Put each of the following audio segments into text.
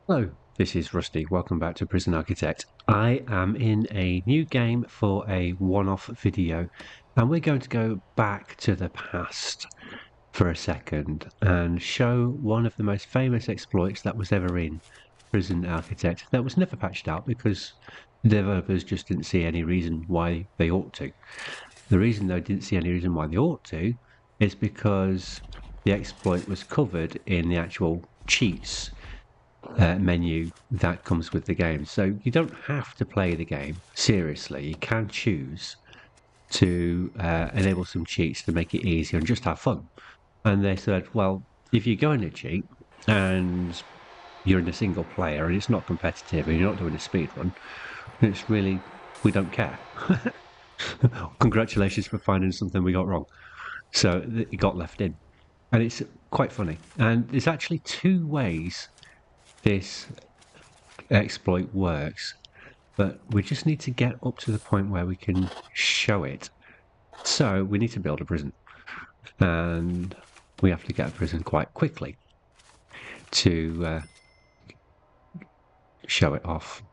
Hello, this is Rusty. Welcome back to Prison Architect. I am in a new game for a one-off video, and we're going to go back to the past for a second and show one of the most famous exploits that was ever in Prison Architect that was never patched out because the developers just didn't see any reason why they ought to. The reason they didn't see any reason why they ought to is because the exploit was covered in the actual cheats menu that comes with the game. So you don't have to play the game seriously. You can choose to enable some cheats to make it easier and just have fun. And they said, well, if you're going to cheat and you're in a single player and it's not competitive and you're not doing a speed run, it's really, we don't care. Congratulations for finding something we got wrong. So it got left in. And it's quite funny. And there's actually two ways this exploit works, but we just need to get up to the point where we can show it. So we need to build a prison, and we have to get a prison quite quickly to show it off.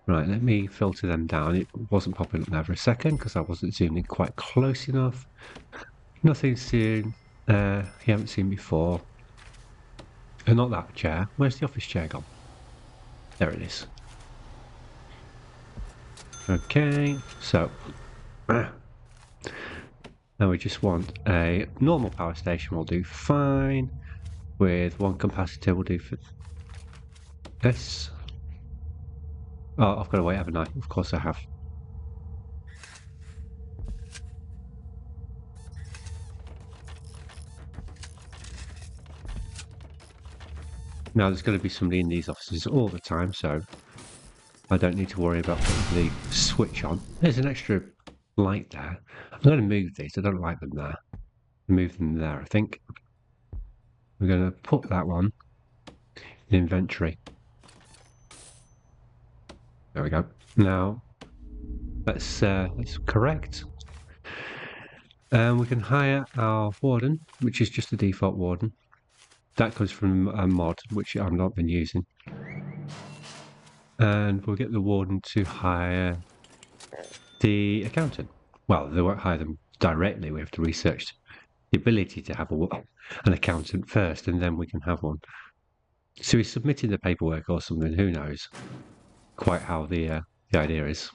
Right, let me filter them down. It wasn't popping up there for a second because I wasn't zooming quite close enough. Nothing seen you haven't seen before. And not that chair. Where's the office chair gone? There it is. Okay, so now we just want a normal power station will do fine. With one capacitor will do for this. Oh, I've got to wait, haven't I? Of course I have. Now there's going to be somebody in these offices all the time, so I don't need to worry about putting the switch on. There's an extra light there. I'm going to move these. I don't like them there. Move them there, I think. We're going to put that one in inventory. There we go. Now let's correct. And we can hire our warden, which is just a default warden. That comes from a mod, which I've not been using. And we'll get the warden to hire the accountant. Well, they won't hire them directly. We have to research the ability to have an accountant first, and then we can have one. So he's submitting the paperwork or something. Who knows quite how the idea is.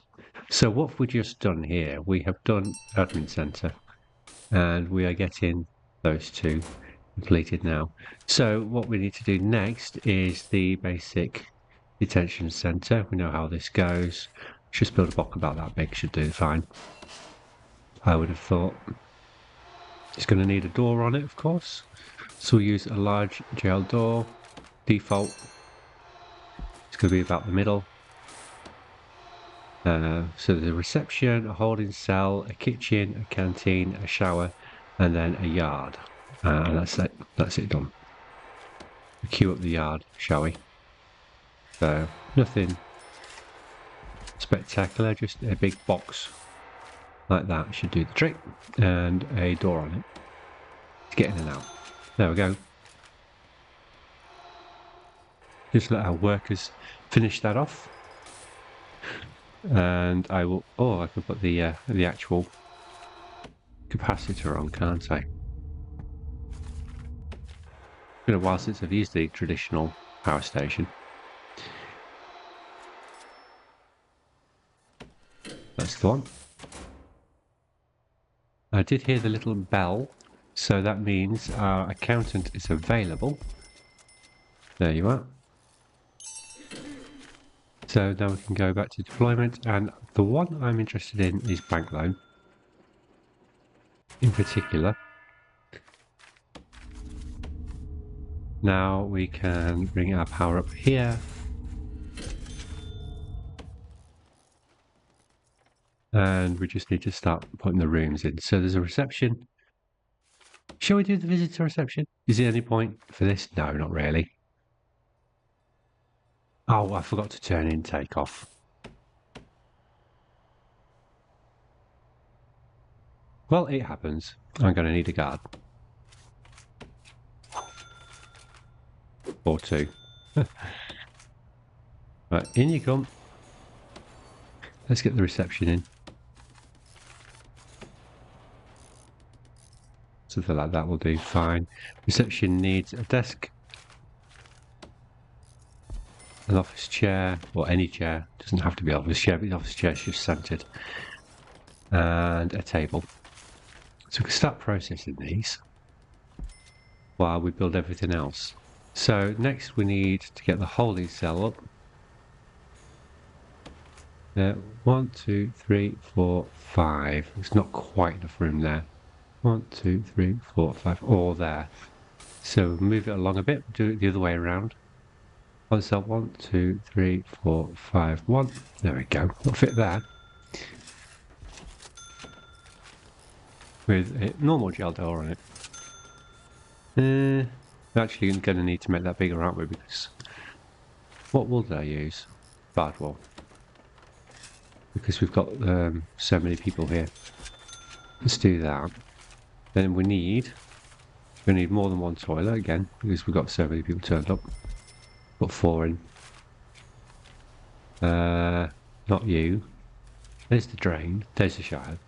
So what have we just done here? We have done admin center, and we are getting those two completed now. So what we need to do next is the basic detention center. We know how this goes. Just build a block about that big, should do fine. I would have thought. It's going to need a door on it, of course. So we'll use a large jail door. Default. It's going to be about the middle. So there's a reception, a holding cell, a kitchen, a canteen, a shower, and then a yard. And that's it. That's it done. We'll queue up the yard, shall we? So nothing spectacular, just a big box like that should do the trick, and a door on it to get in and out. There we go. Just let our workers finish that off, and I will. Oh, I can put the actual capacitor on, can't I? It's been a while since I've used the traditional power station. That's the one. I did hear the little bell, so that means our accountant is available. There you are. So now we can go back to deployment, and the one I'm interested in is bank loan. In particular. Now we can bring our power up here. And we just need to start putting the rooms in. So there's a reception. Shall we do the visitor reception? Is there any point for this? No, not really. Oh, I forgot to turn intake off. Well, it happens. I'm going to need a guard. Or two. Right, in you come. Let's get the reception in. Something like that will do fine. Reception needs a desk, an office chair, or any chair. Doesn't have to be office chair, but the office chair is just centered. And a table. So we can start processing these while we build everything else. So next we need to get the holding cell up. 1, 2, 3, 4, 5. There's not quite enough room there. 1, 2, 3, 4, 5, all there. So move it along a bit, do it the other way around. One cell, 1, 2, 3, 4, 5, 1. There we go. It'll fit there. With a normal gel door on it. We're actually going to need to make that bigger, aren't we? Because what wool did I use? Bard wool. Because we've got so many people here. Let's do that. Then we need more than one toilet again, because we've got so many people turned up. Put 4 in. Not you. There's the drain. There's the shower.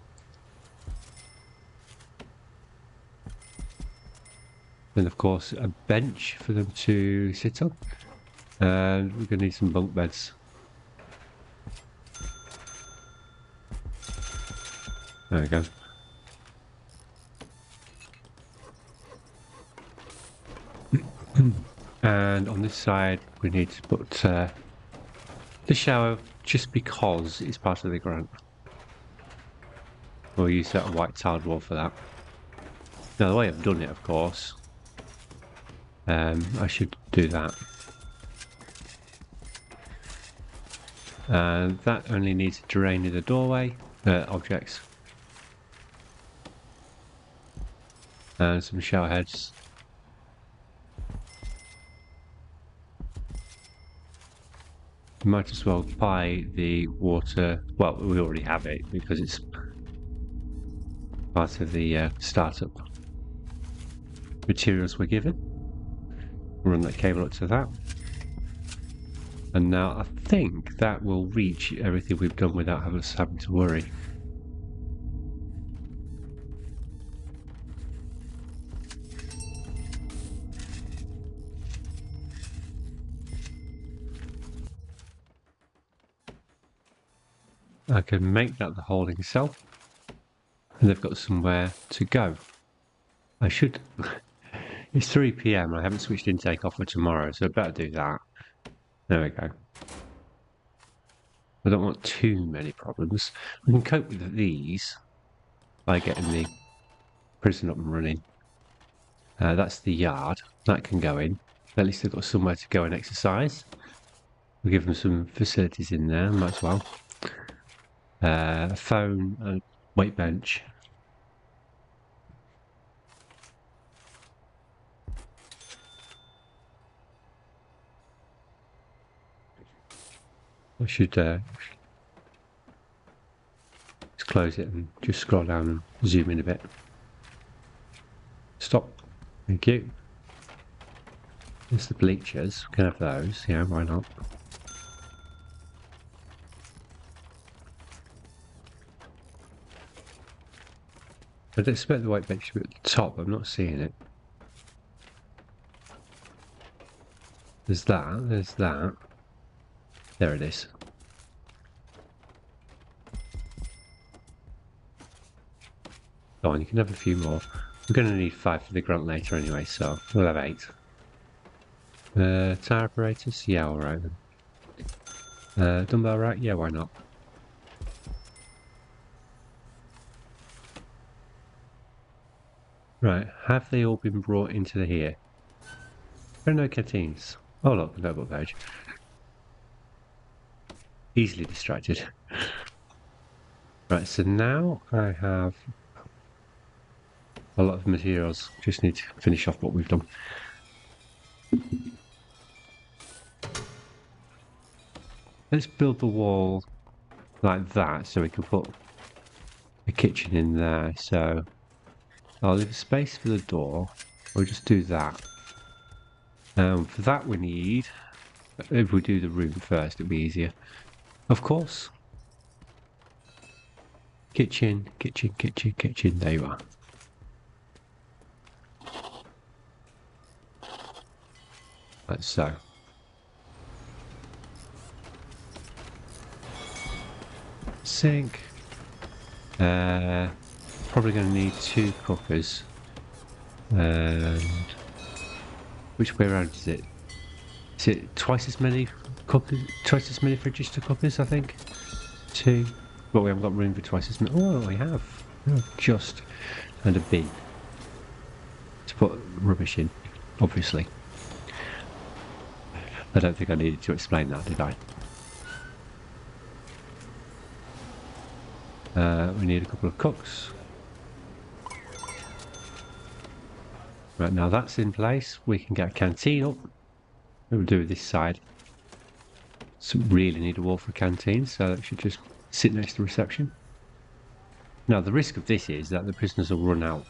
Then of course a bench for them to sit on. And we're going to need some bunk beds. There we go. And on this side we need to put the shower, just because it's part of the grant. We'll use that white tiled wall for that. Now the way I've done it, of course, I should do that. And that only needs a drain in the doorway, objects. And some shower heads. We might as well buy the water. Well, we already have it because it's part of the startup materials we're given. Run that cable up to that. And now I think that will reach everything we've done without us having to worry. I can make that the holding cell, and they've got somewhere to go. I should. It's 3 PM. I haven't switched intake off for tomorrow, so I better do that. There we go. I don't want too many problems. We can cope with these by getting the prison up and running. That's the yard. That can go in. At least they've got somewhere to go and exercise. We'll give them some facilities in there, might as well. A phone, a weight bench. I should just close it and just scroll down and zoom in a bit. Stop. Thank you. There's the bleachers. We can have those. Yeah, why not? I'd expect the white bench to be at the top. I'm not seeing it. There's that. There's that. There it is. Go on, you can have a few more. We're going to need 5 for the grant later anyway, so we'll have 8. Tire apparatus? Yeah, alright then. Dumbbell rack? Yeah, why not? Right, have they all been brought into here? There are no canteens. Oh look, the notebook page. Easily distracted. Right, so now I have a lot of materials. Just need to finish off what we've done. Let's build the wall like that so we can put a kitchen in there. So I'll leave a space for the door. We'll just do that. For that we need If we do the room first, it'll be easier. Of course. Kitchen, kitchen, kitchen, kitchen. There you are. Like so. Sink. Probably going to need 2 cookers. And which way around is it? Is it twice as many cookers? Twice as many fridges to cookers, I think. 2. But we haven't got room for twice as many. Oh, we have. Oh, just. And a bin to put rubbish in, obviously. I don't think I needed to explain that, did I? We need a couple of cooks. Right, now that's in place. We can get a canteen up. We'll do this side. So really need a wall for a canteen, so it should just sit next to reception. Now the risk of this is that the prisoners will run out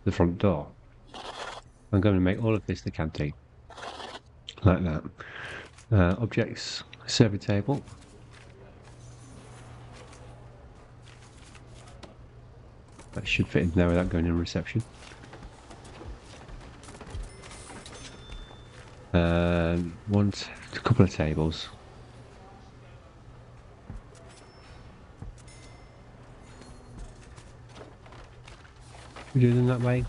the front door. I'm going to make all of this the canteen. Like that. Objects, server table. That should fit in there without going in reception. Want a couple of tables. We do them that way?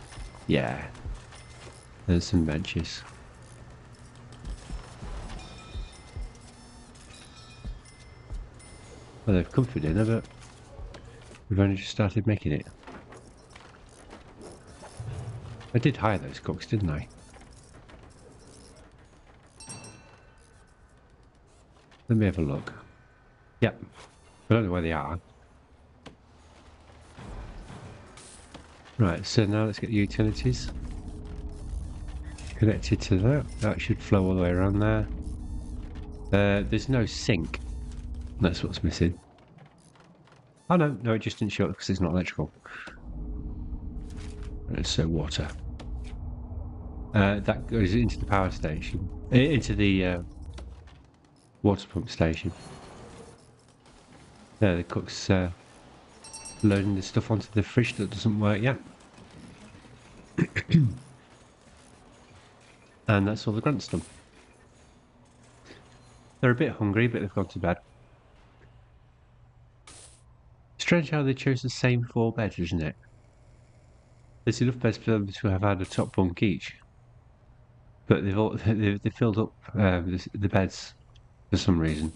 Yeah. There's some benches. Well, they've come for dinner, but we've only just started making it. I did hire those cooks, didn't I? Let me have a look. Yep. I don't know where they are. Right, so now let's get the utilities connected to that. That should flow all the way around there. There's no sink. That's what's missing. Oh no, it just didn't show up because it's not electrical. So water. That goes into the power station. Into the water pump station. There, the cook's loading the stuff onto the fridge that doesn't work yet. And that's all the grunts done. They're a bit hungry, but they've gone to bed. Strange how they chose the same 4 beds, isn't it? There's enough beds for them to have had a top bunk each. But they've filled up the beds for some reason.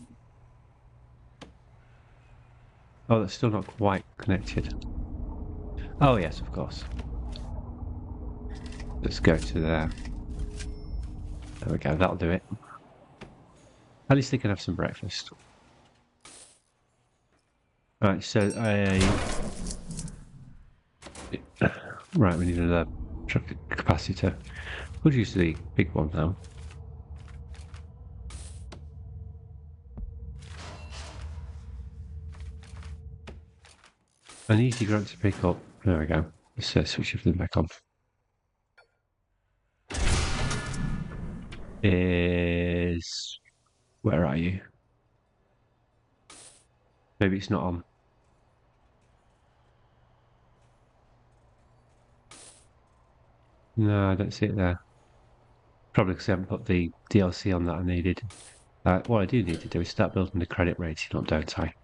Oh, that's still not quite connected. Oh yes, of course. Let's go to there. There we go, that'll do it. At least they can have some breakfast. Right, so right, we need another truck capacitor. We'll use the big one now. An easy grunt to pick up. There we go. Let's switch everything back on. Where are you? Maybe it's not on. No, I don't see it there. Probably because I haven't put the DLC on that I needed. What I do need to do is start building the credit rating up, don't I?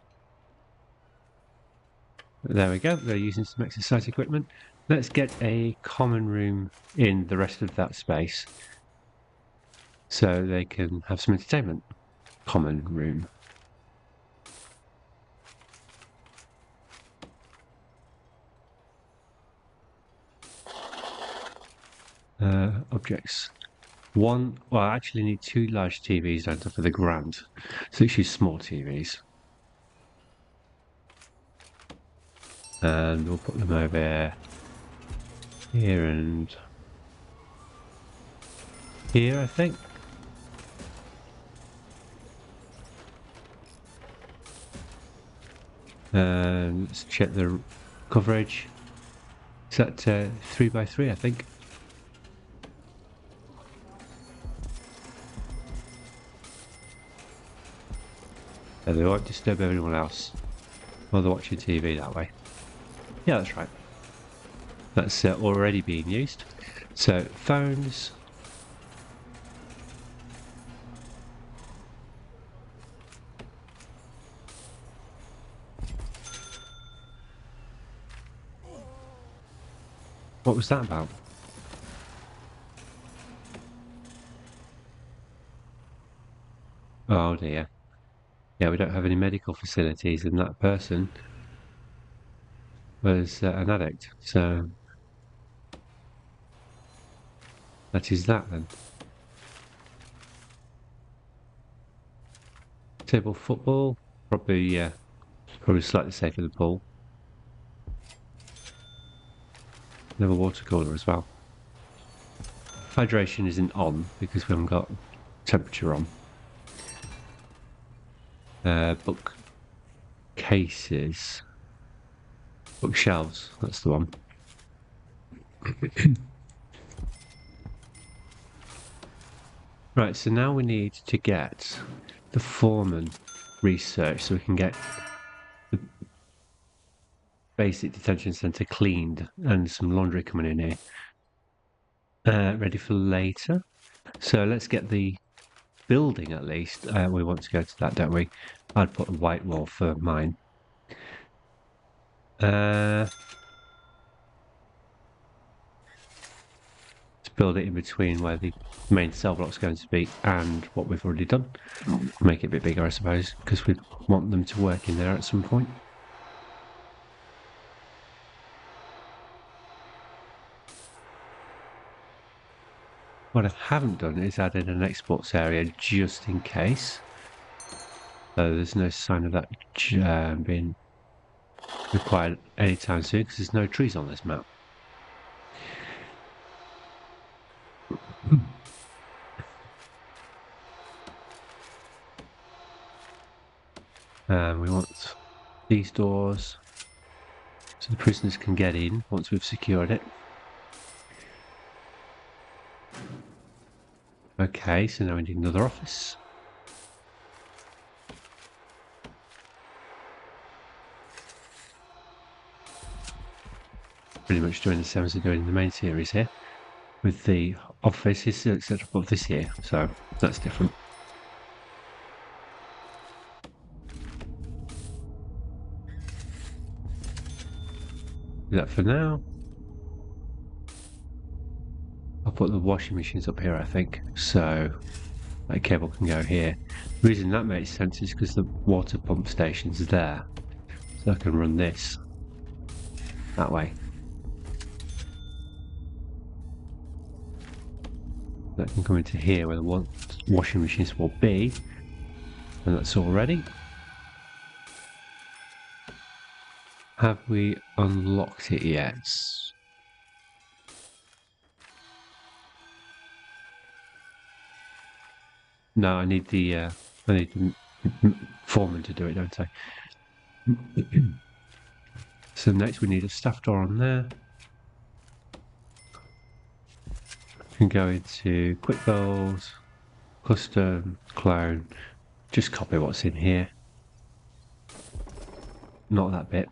There we go, they're using some exercise equipment. Let's get a common room in the rest of that space so they can have some entertainment. Common room. Objects. Well, I actually need 2 large TVs, don't I, for the grant. So let's use small TVs. And we'll put them over here and here, I think. Let's check the coverage. Is that 3x3, I think? So they won't disturb everyone else while they're watching TV that way. Yeah, that's right. That's already being used. So phones. What was that about? Oh dear. Yeah, we don't have any medical facilities, and that person was an addict. So that is that then. Table football, probably, yeah, probably slightly safer than pool. Another water cooler as well. Hydration isn't on because we haven't got temperature on. Book cases, bookshelves, that's the one. Right, so now we need to get the foreman research so we can get the basic detention centre cleaned and some laundry coming in here. Ready for later. So let's get the building at least. We want to go to that, don't we? I'd put a white wall for mine. Let's build it in between where the main cell block's going to be and what we've already done. Make it a bit bigger, I suppose, because we want them to work in there at some point. What I haven't done is added an exports area just in case. So there's no sign of that being required anytime soon because there's no trees on this map. We want these doors so the prisoners can get in once we've secured it. Okay, so now we need another office. Pretty much doing the same as we're doing in the main series here. With the offices set up of this here, so that's different. Do that for now. I'll put the washing machines up here, I think, so that cable can go here. The reason that makes sense is because the water pump station's there, so I can run this that way. That can come into here where the washing machines will be, and that's all ready. Have we unlocked it yet? No, I need the foreman to do it, don't I? So next we need a staff door on there. We can go into quick goals, custom, clone, just copy what's in here. Not that bit.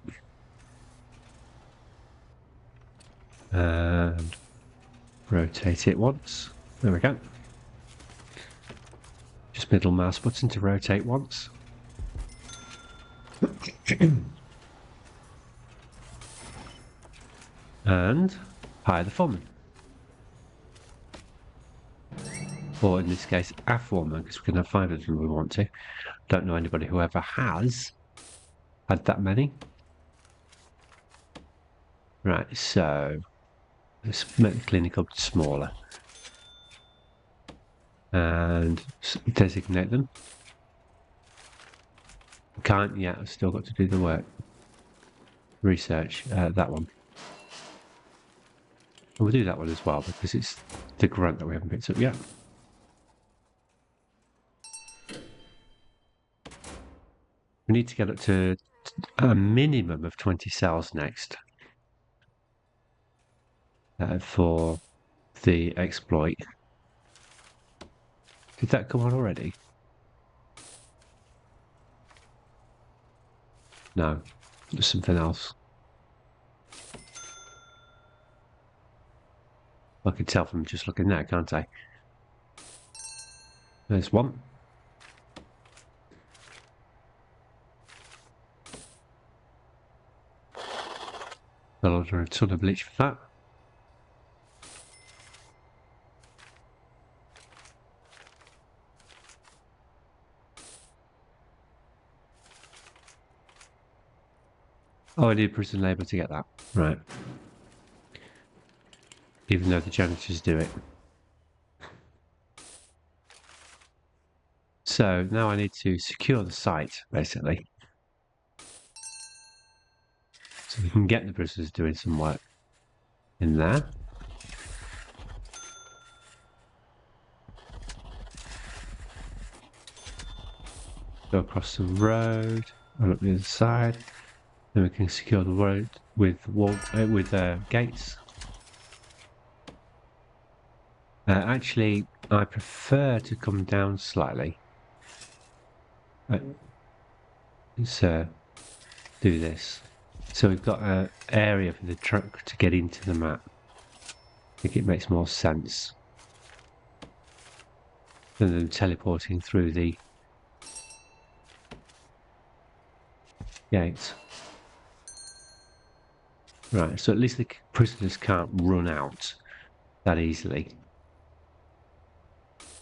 And rotate it once. There we go. Just middle mouse button to rotate once. And hire the foreman. Or in this case, a foreman, because we can have 5 of them if we want to. Don't know anybody who ever has had that many. Right, so let's make the clinic up smaller. And designate them. Can't yet, I've still got to do the work. Research, that one. And we'll do that one as well because it's the grunt that we haven't picked up yet. We need to get up to a minimum of 20 cells next for the exploit. Did that come on already? No, there's something else. I can tell from just looking there, can't I? There's one. I'll order a ton of bleach for that. Oh, I need prison labour to get that. Right. Even though the janitors do it. So now I need to secure the site, basically. So we can get the prisoners doing some work in there. Go across the road and up the other side. Then we can secure the road with gates. Actually, I prefer to come down slightly. Let's do this. So we've got an area for the truck to get into the map. I think it makes more sense than them teleporting through the gates. Right, so at least the prisoners can't run out that easily.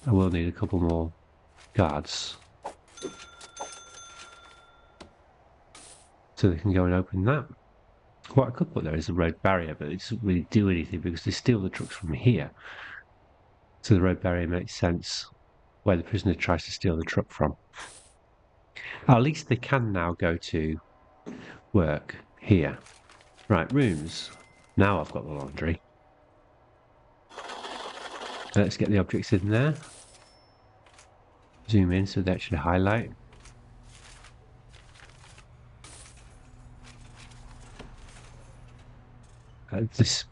I will need a couple more guards so they can go and open that. What I could put there is a road barrier, but it doesn't really do anything because they steal the trucks from here. So the road barrier makes sense where the prisoner tries to steal the truck from. At least they can now go to work here. Right, rooms. Now I've got the laundry. Let's get the objects in there. Zoom in so they actually highlight. This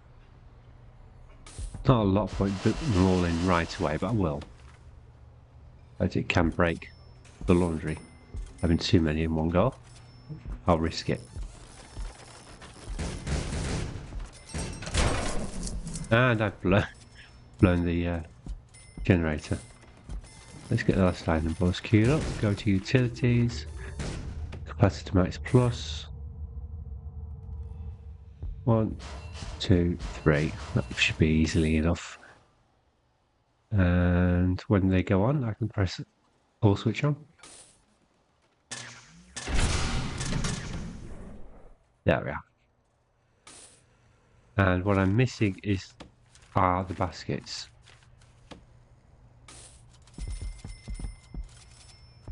not a lot of point putting them all in right away, but I will. But it can break the laundry. Having too many in one go. I'll risk it. And I've blown the generator. Let's get the last line and boss queued up. Go to utilities. Capacity max plus. 1, 2, 3. That should be easily enough. And when they go on, I can press all switch on. There we are. And what I'm missing are the baskets.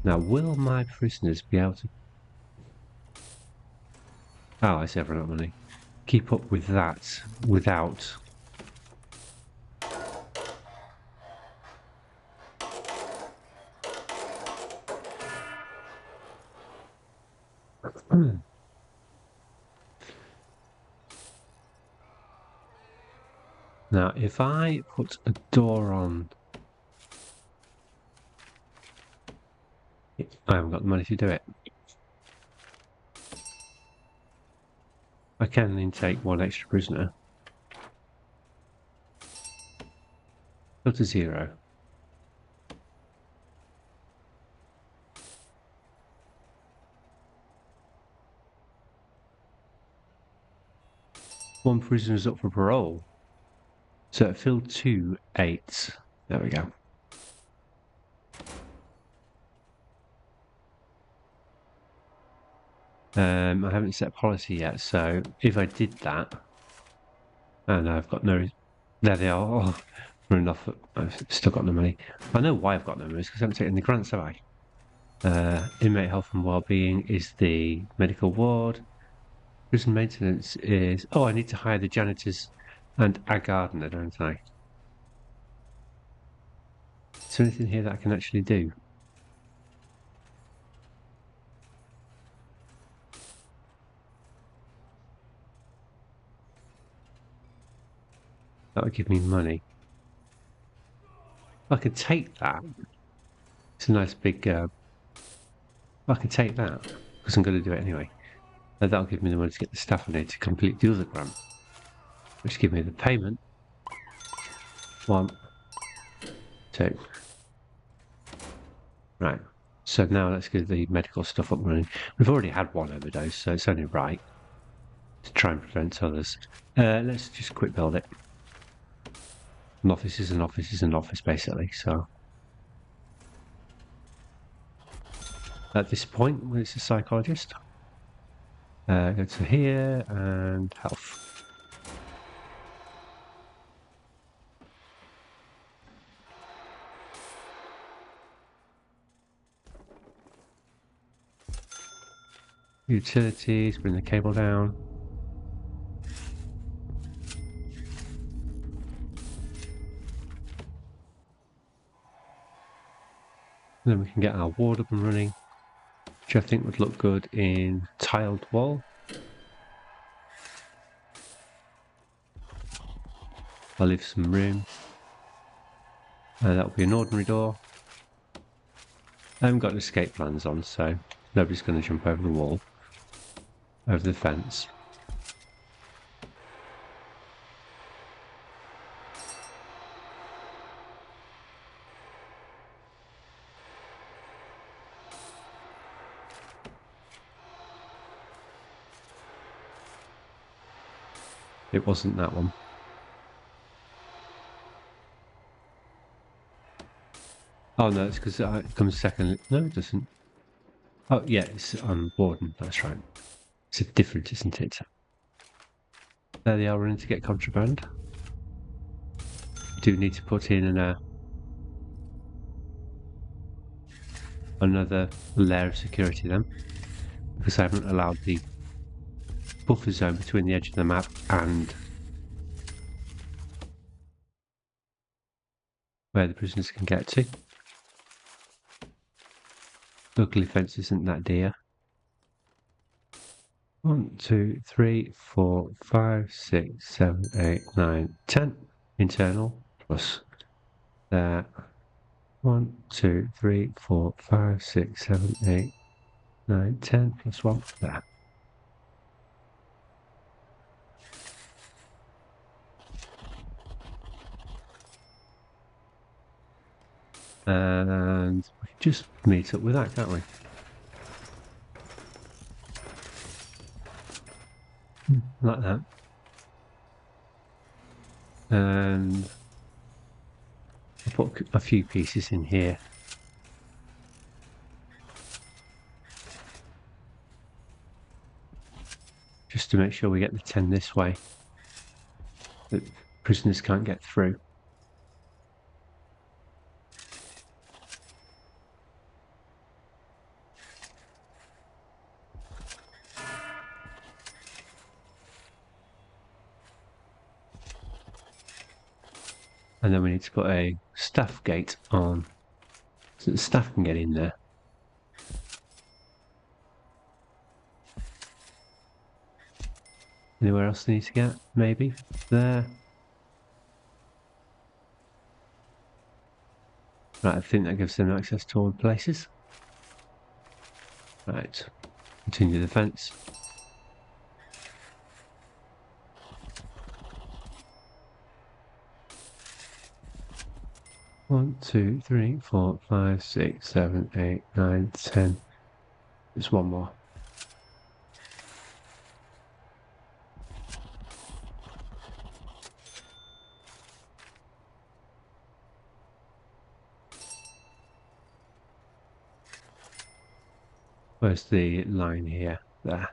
Now, will my prisoners be able to... Oh, I see, I've run out of money. Keep up with that without... Now, if I put a door on... I haven't got the money to do it. I can intake one extra prisoner. Go to 0. One prisoner's up for parole. So it filled 2 8s. There we go. I haven't set policy yet, so if I did that, and I've got no, there they are. Oh, running off. I've still got no money. I know why I've got no money, because I haven't taken the grants, have I? Inmate health and wellbeing is the medical ward. Prison maintenance is. Oh, I need to hire the janitors and a gardener, don't I? Is there anything here that I can actually do? That would give me money. I could take that. It's a nice big... I can take that, because I'm going to do it anyway. That'll give me the money to get the stuff I need to complete the other grant, which give me the payment. 1, 2. Right. So now let's get the medical stuff up and running. We've already had one overdose, so it's only right to try and prevent others. Let's just quick build it. An office is an office is an office, basically. So at this point, when it's a psychologist, go to here and health. Utilities, bring the cable down. And then we can get our ward up and running, which I think would look good in tiled wall. I'll leave some room. That'll be an ordinary door. I haven't got escape plans on, so nobody's going to jump over the wall, over the fence. It wasn't that one. Oh no, it's because it comes second. No, it doesn't. Oh yeah, it's on warden. That's right. It's different, isn't it? There they are running to get contraband. Do need to put in another layer of security then, because I haven't allowed the buffer zone between the edge of the map and where the prisoners can get to. Luckily, fence isn't that dear. 1, 2, 3, 4, 5, 6, 7, 8, 9, 10 internal plus that. 1, 2, 3, 4, 5, 6, 7, 8, 9, 10 plus 1 there. And we can just meet up with that, can't we? Like that. And I'll put a few pieces in here. Just to make sure we get the 10 this way. That prisoners can't get through. And then we need to put a staff gate on so the staff can get in there. Anywhere else they need to get? Maybe? There. Right, I think that gives them access to all the places. Right, continue the fence. One, 2, 3, 4, 5, 6, 7, 8, 9, 10. There's one more. Where's the line here? There.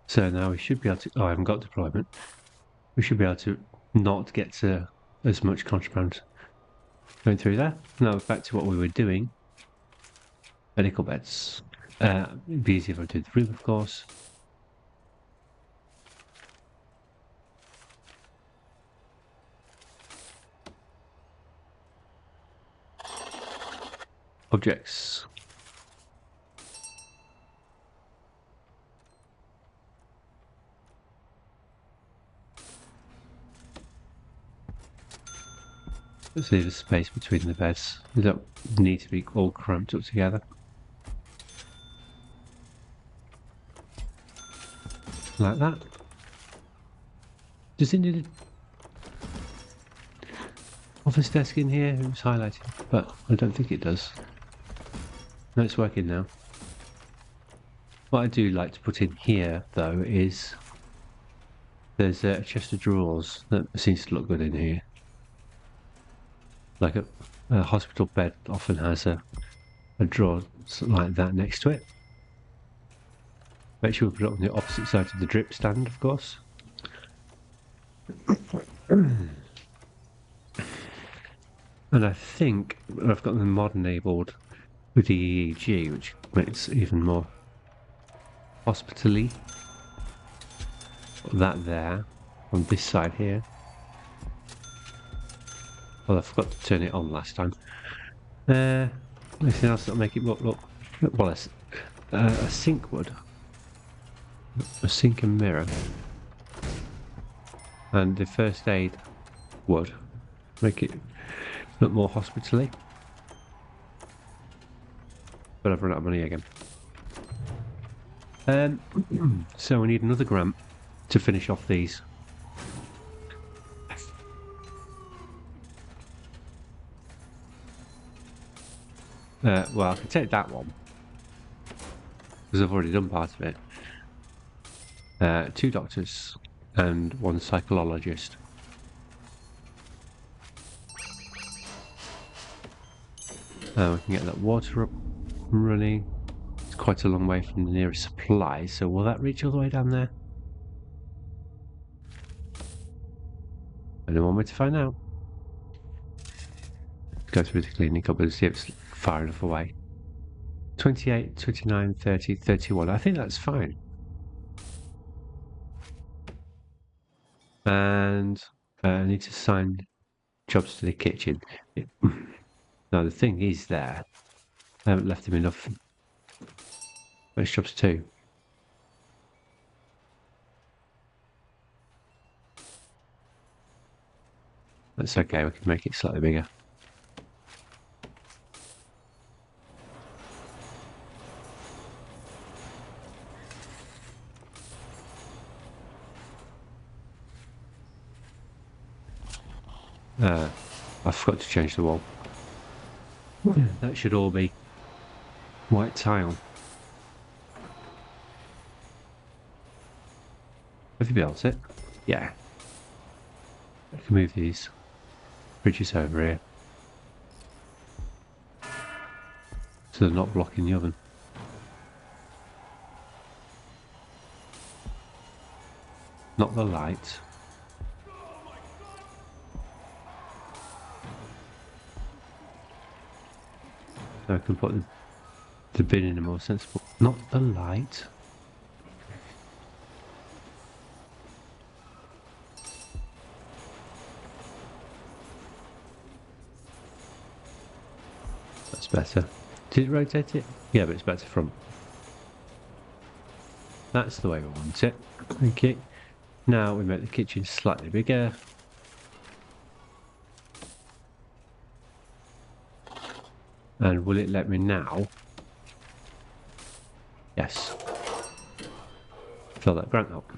So now we should be able to... Oh, I haven't got deployment. We should be able to not get to as much contraband going through there. Now back to what we were doing. Medical beds. It'd be easier if I did the room, of course. Objects. Let's leave a space between the beds. They don't need to be all cramped up together. Like that. Does it need an office desk in here? It was highlighted, but I don't think it does. No, it's working now. What I do like to put in here, though, is there's a chest of drawers that seems to look good in here. Like a hospital bed often has a drawer like that next to it. Make sure we put it on the opposite side of the drip stand, of course. And I think I've got the mod enabled with the EEG, which makes it even more hospitally. That there, on this side here. Well, I forgot to turn it on last time. Anything else that'll make it look well, a sink would. A sink and mirror. And the first aid would make it look more hospitally. But I've run out of money again. So we need another grant to finish off these. Well, I can take that one because I've already done part of it. 2 doctors and 1 psychologist. We can get that water up and running. It's quite a long way from the nearest supply, so will that reach all the way down there? Only one way to find out. Go through the cleaning cupboard and see if it's far enough away. 28, 29, 30, 31. I think that's fine. And I need to assign jobs to the kitchen. Now the thing is there. I haven't left him enough. Which jobs 2? That's okay, we can make it slightly bigger. I forgot to change the wall. That should all be white tile. Have you built it? Yeah. I can move these bridges over here. So they're not blocking the oven. Not the light. So I can put the bin in a more sensible... Not the light. That's better. Did it rotate it? Yeah, but it's better from... That's the way we want it. Thank you. Now we make the kitchen slightly bigger. And will it let me now? Yes. Fill that grant up.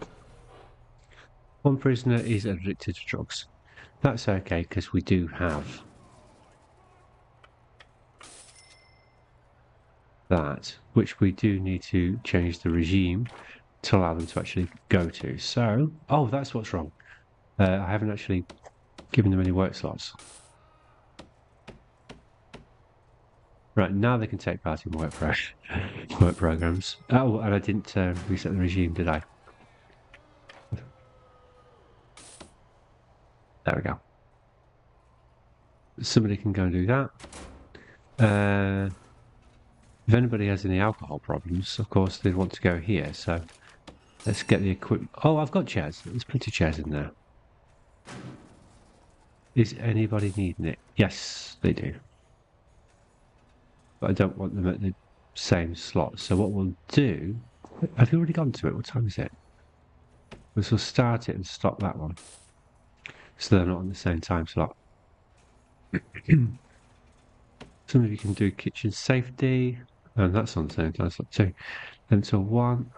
1 prisoner is addicted to drugs. That's okay, because we do have that, which we do need to change the regime to allow them to actually go to. So, oh, that's what's wrong. I haven't actually given them any work slots. Right, now they can take part in work programs. Oh, and I didn't reset the regime, did I? There we go. Somebody can go and do that. If anybody has any alcohol problems, of course, they'd want to go here. So let's get the equipment. Oh, I've got chairs. There's plenty of chairs in there. Is anybody needing it? Yes, they do. But I don't want them at the same slot. So what we'll do... Have you already gone to it? What time is it? We'll start it and stop that one. So they're not on the same time slot. Some of you can do kitchen safety, and that's on the same time. So 2, dental 1.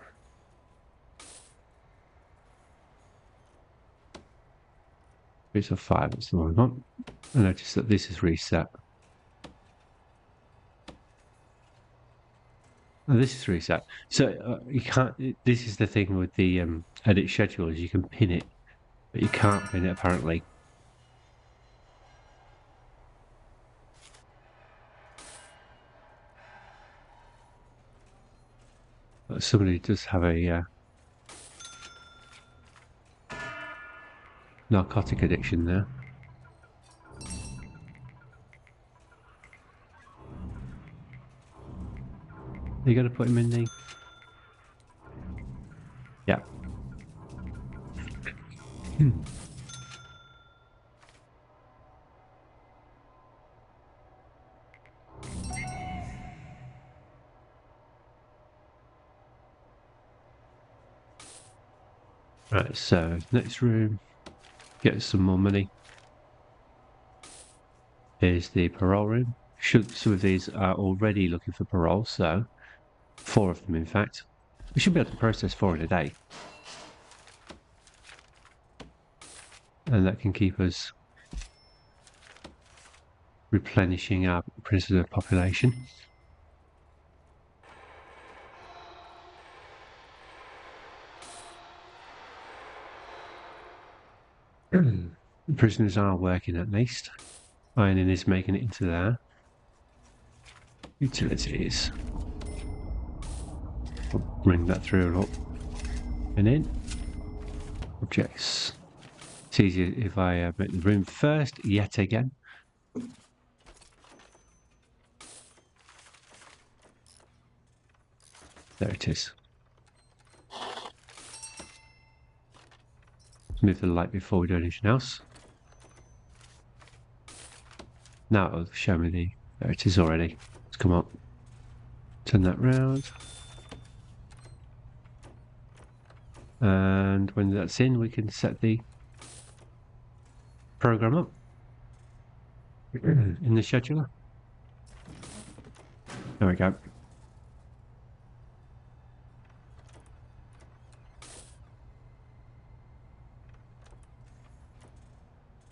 It's a 5, that's the one I want. I notice that this is reset. Oh, this is reset. So you can't. This is the thing with the edit schedule, is you can pin it, but you can't pin it apparently. But somebody does have a narcotic addiction there. You got to put him in the. Yeah. Right. So next room, get some more money. Here's the parole room. Some of these are already looking for parole, so 4 of them, in fact. We should be able to process 4 in a day, and that can keep us replenishing our prisoner population. The prisoners are working at least. Ironing is making it into there. Utilities. We'll bring that through and up and in. Objects. It's easier if I make the room first, yet again. There it is. Move the light before we do anything else. Now it'll show me the... There it is already. Let's come up. Turn that round. And when that's in, we can set the program up in the scheduler. There we go.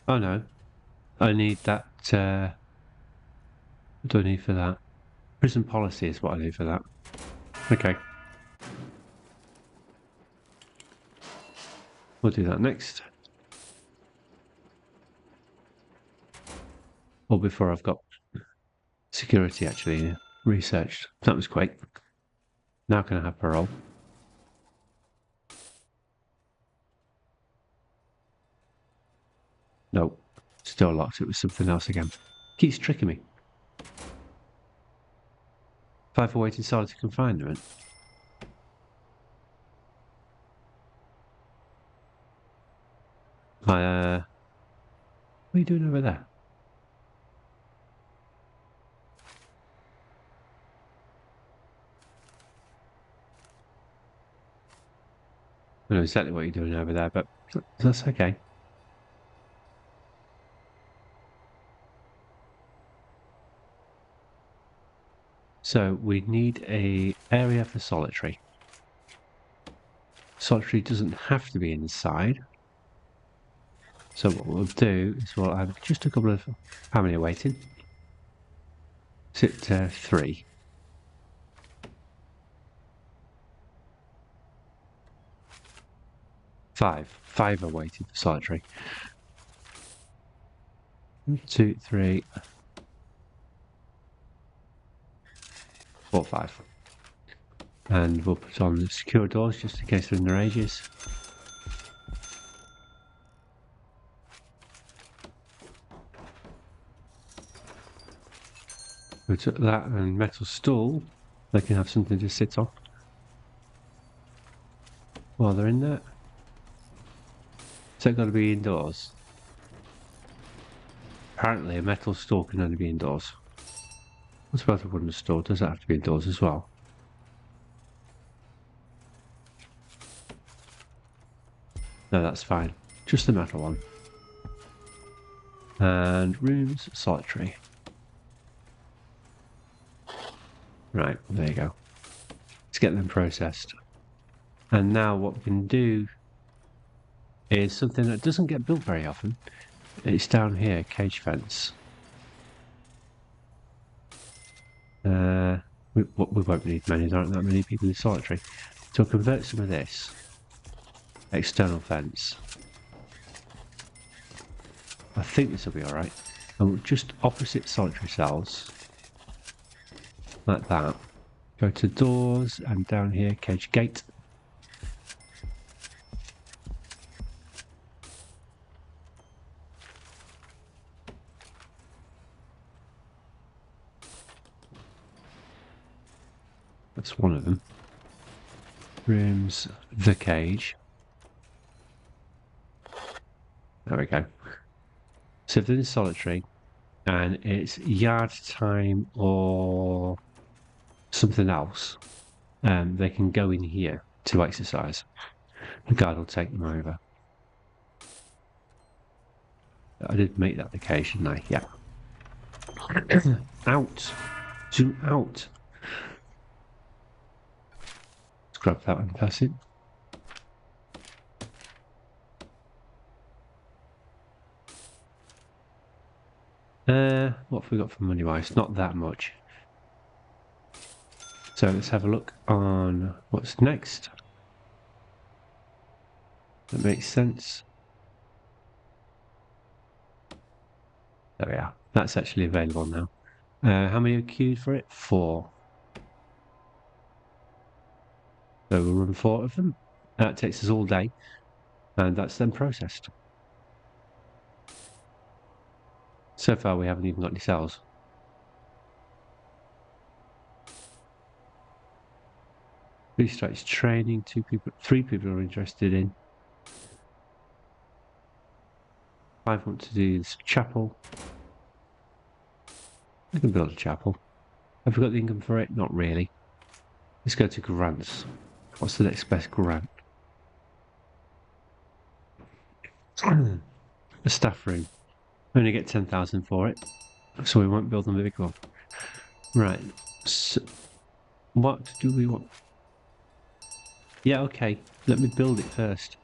Oh no, I need that. What do I need for that? Prison policy is what I need for that. Okay. We'll do that next. Or before I've got security actually researched. That was quick. Now can I have parole? No, still locked. It was something else again. Keeps tricking me. 5 for waiting solitary confinement. What are you doing over there? I know exactly what you're doing over there, but that's okay. So we need a area for solitary. Solitary doesn't have to be inside. So what we'll do is we'll have just a couple of... How many are waiting? Sit 3. 5. 5 are waiting for solitary. 1, 2, 3, 4, 5. And we'll put on the secure doors just in case they're in their ages. We took that and metal stool. They can have something to sit on while they're in there. So it's got to be indoors. Apparently a metal stool can only be indoors. What's about a wooden stool? Does that have to be indoors as well? No, that's fine. Just the metal one. And rooms, solitary. Right, there you go. Let's get them processed. And now what we can do is something that doesn't get built very often. It's down here, cage fence. We won't need many, there aren't that many people in solitary. So I'll convert some of this. External fence. I think this will be alright. And just opposite solitary cells. Like that. Go to doors and down here, cage gate. That's one of them. Rooms, the cage. There we go. So if they're in solitary and it's yard time or something else, they can go in here to exercise. The guard will take them over. I did make that the cage, didn't I? Yeah. Out. Zoom out. Let's grab that and pass it. What have we got for money-wise? Not that much. So let's have a look on what's next. That makes sense. There we are. That's actually available now. How many are queued for it? 4. So we'll run 4 of them. That takes us all day. And that's then processed. So far we haven't even got any cells. Three strikes training, 3 people are interested in. 5 want to do this chapel. We can build a chapel. Have we got the income for it? Not really. Let's go to grants. What's the next best grant? A staff room. We only get 10,000 for it, so we won't build them a big one. Right. So, what do we want? Yeah, okay. Let me build it first.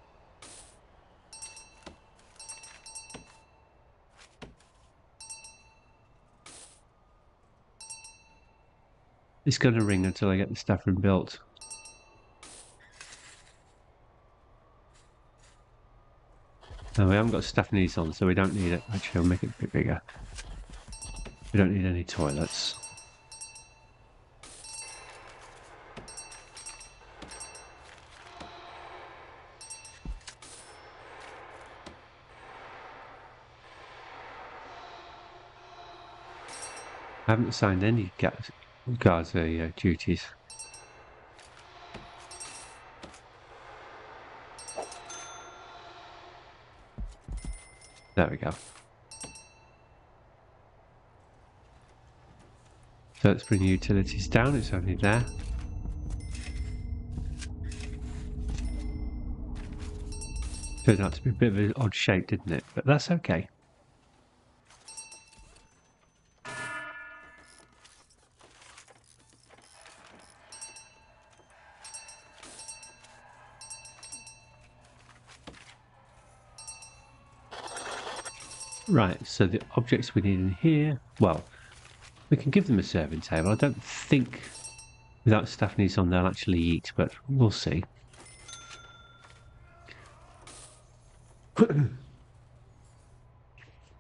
It's going to ring until I get the staff room built. No, we haven't got staff needs on, so we don't need it. Actually, I'll make it a bit bigger. We don't need any toilets. I haven't assigned any guards duties. There we go. So let's bring the utilities down, it's only there. Turned out to be a bit of an odd shape, didn't it? But that's okay. Right, so the objects we need in here, well, we can give them a serving table. I don't think without staff needs on they'll actually eat, but we'll see.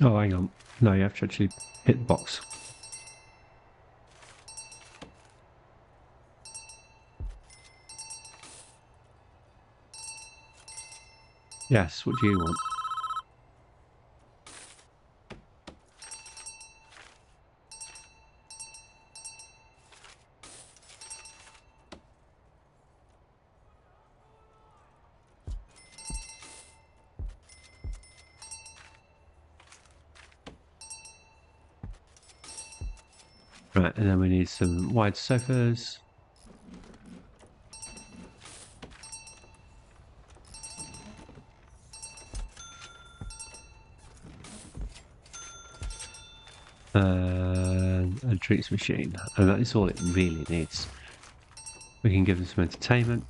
Oh, hang on. No, you have to actually hit the box. Yes, what do you want? Right, and then we need some wide sofas. And a drinks machine. And that is all it really needs. We can give them some entertainment.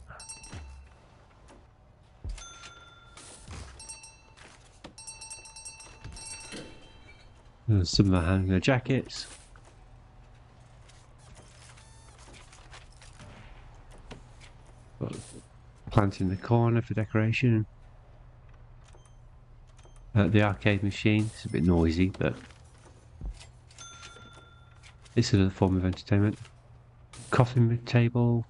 Some of them their jackets. Plant in the corner for decoration. The arcade machine. It's a bit noisy, but it's another form of entertainment. Coffee table.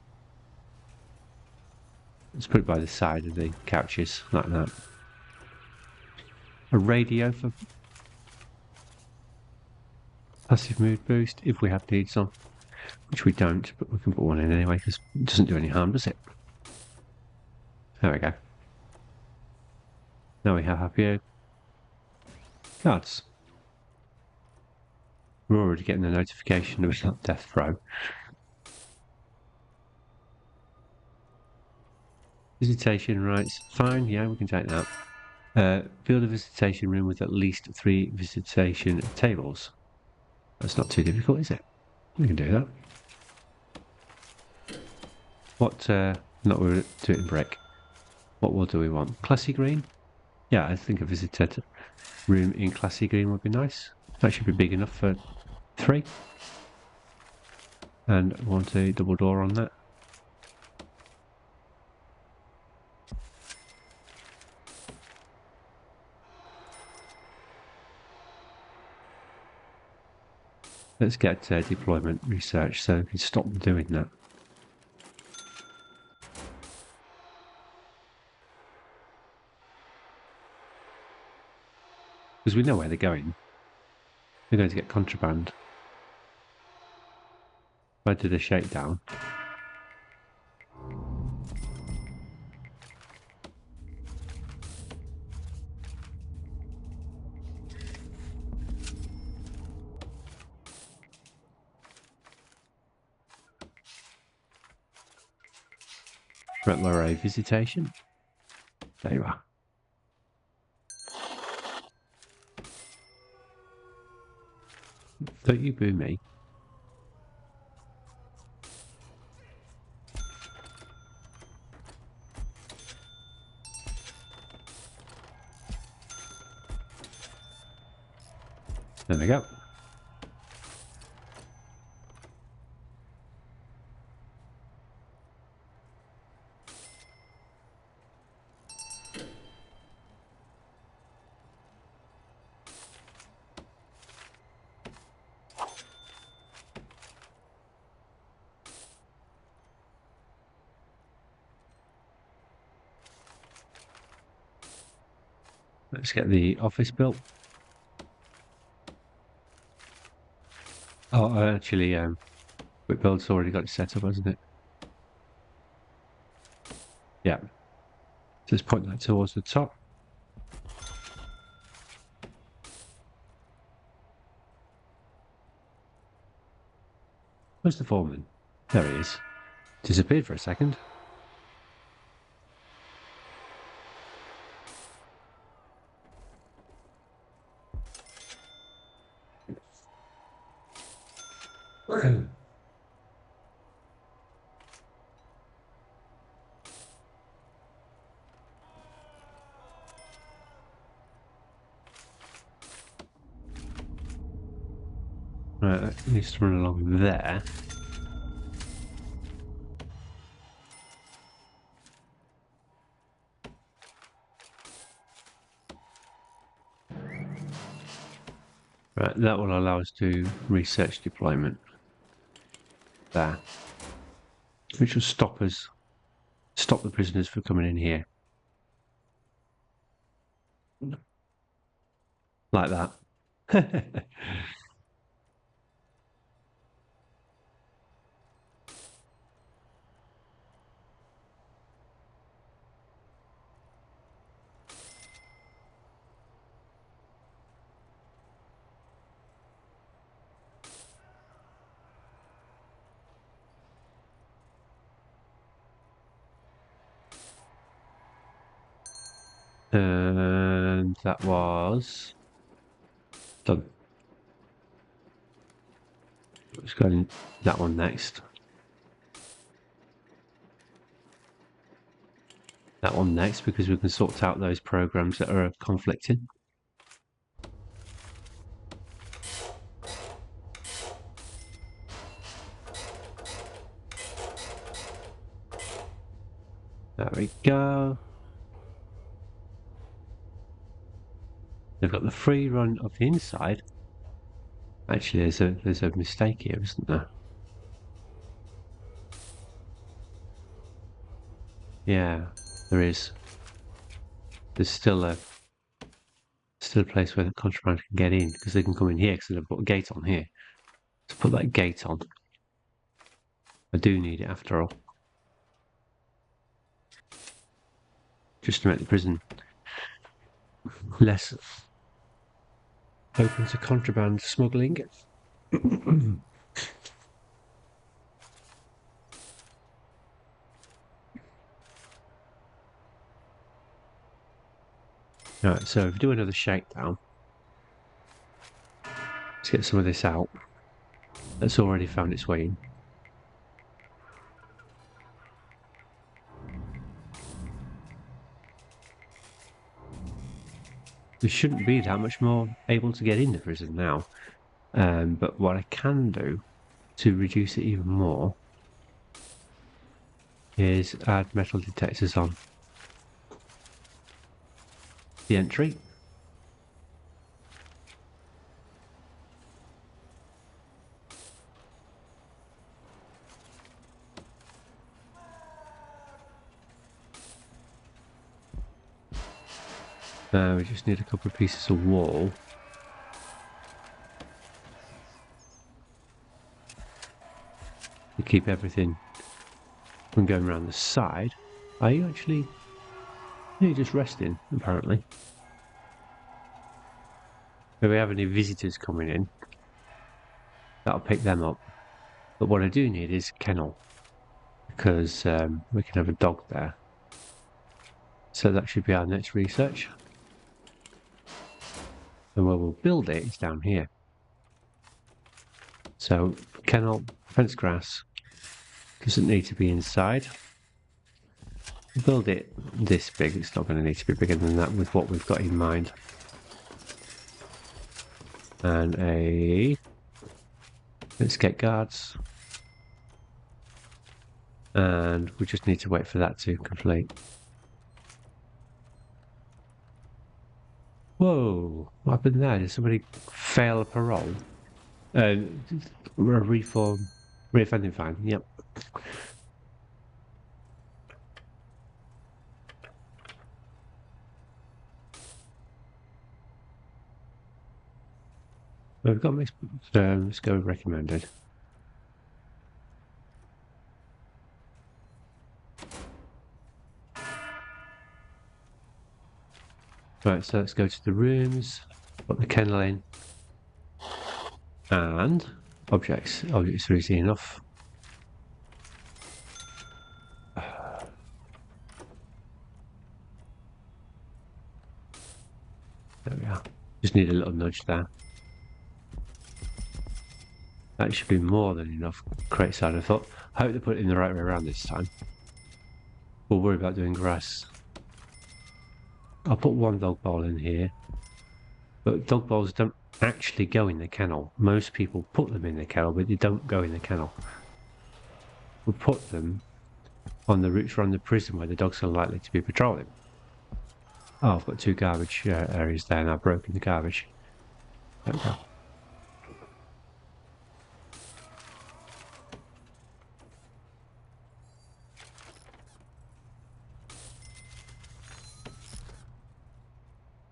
Let's put it by the side of the couches, like that. A radio for passive mood boost, if we have needs on. Which we don't, but we can put one in anyway, because it doesn't do any harm, does it? There we go. Now we have happier cards. We're already getting a notification about death throw. Visitation rights, fine, yeah, we can take that. Build a visitation room with at least 3 visitation tables. That's not too difficult, is it? We can do that. What, not we'll do it in brick. What wool do we want? Classy green? Yeah, I think a visitor room in classy green would be nice. That should be big enough for 3. And I want a double door on that. Let's get deployment research so we can stop doing that. Because we know where they're going. They're going to get contraband. If I did a shakedown. Repay Visitation. There you are. Don't you boo me. There we go. Let's get the office built. Oh, actually, Whitbuild's already got it set up, hasn't it? Yeah. Just point that towards the top. Where's the foreman? There he is. Disappeared for a second. Right, that needs to run along there. Right, that will allow us to research deployment. There. Which will stop the prisoners from coming in here. Like that. And that was done. Let's go and that one next. That one next, because we can sort out those programs that are conflicting. There we go. They've got the free run of the inside. Actually, there's a mistake here, isn't there? Yeah, there is. There's still a place where the contraband can get in, because they can come in here because they've put a gate on here. Let's put that gate on. I do need it after all. Just to make the prison less open to contraband smuggling. Alright, so if we do another shakedown, let's get some of this out. That's already found its way in. There shouldn't be that much more able to get into prison now. But what I can do to reduce it even more is add metal detectors on the entry. We just need a couple of pieces of wall. To keep everything from going around the side. Are you actually... You're just resting, apparently. If we have any visitors coming in, that'll pick them up. But what I do need is a kennel, because we can have a dog there. So that should be our next research. And where we'll build it is down here. So kennel, fence grass, doesn't need to be inside. Build it this big, it's not going to need to be bigger than that with what we've got in mind. And let's get guards. And we just need to wait for that to complete. Whoa, what happened there? Did somebody fail a parole? A reoffending fine, yep. We've got mixed, let's go with recommended. Right, so let's go to the rooms, put the kennel in, and objects. Objects are easy enough. There we are. Just need a little nudge there. That should be more than enough crate side of foot. I hope they put it in the right way around this time. We'll worry about doing grass. I'll put one dog bowl in here. But dog bowls don't actually go in the kennel. Most people put them in the kennel, but they don't go in the kennel. We'll put them on the routes around the prison where the dogs are likely to be patrolling. Oh, I've got two garbage areas there and I've broken the garbage. There we go.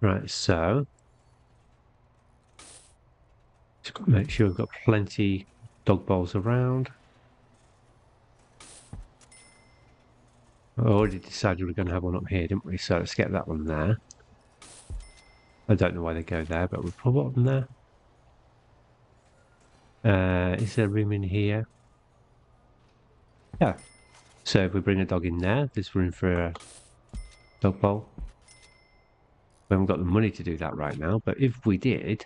Right, so just got to make sure we've got plenty dog bowls around. I already decided we're going to have one up here, didn't we? So let's get that one there. I don't know why they go there, but we'll put one there. Is there room in here? Yeah. So if we bring a dog in there, there's room for a dog bowl. We haven't got the money to do that right now, but if we did,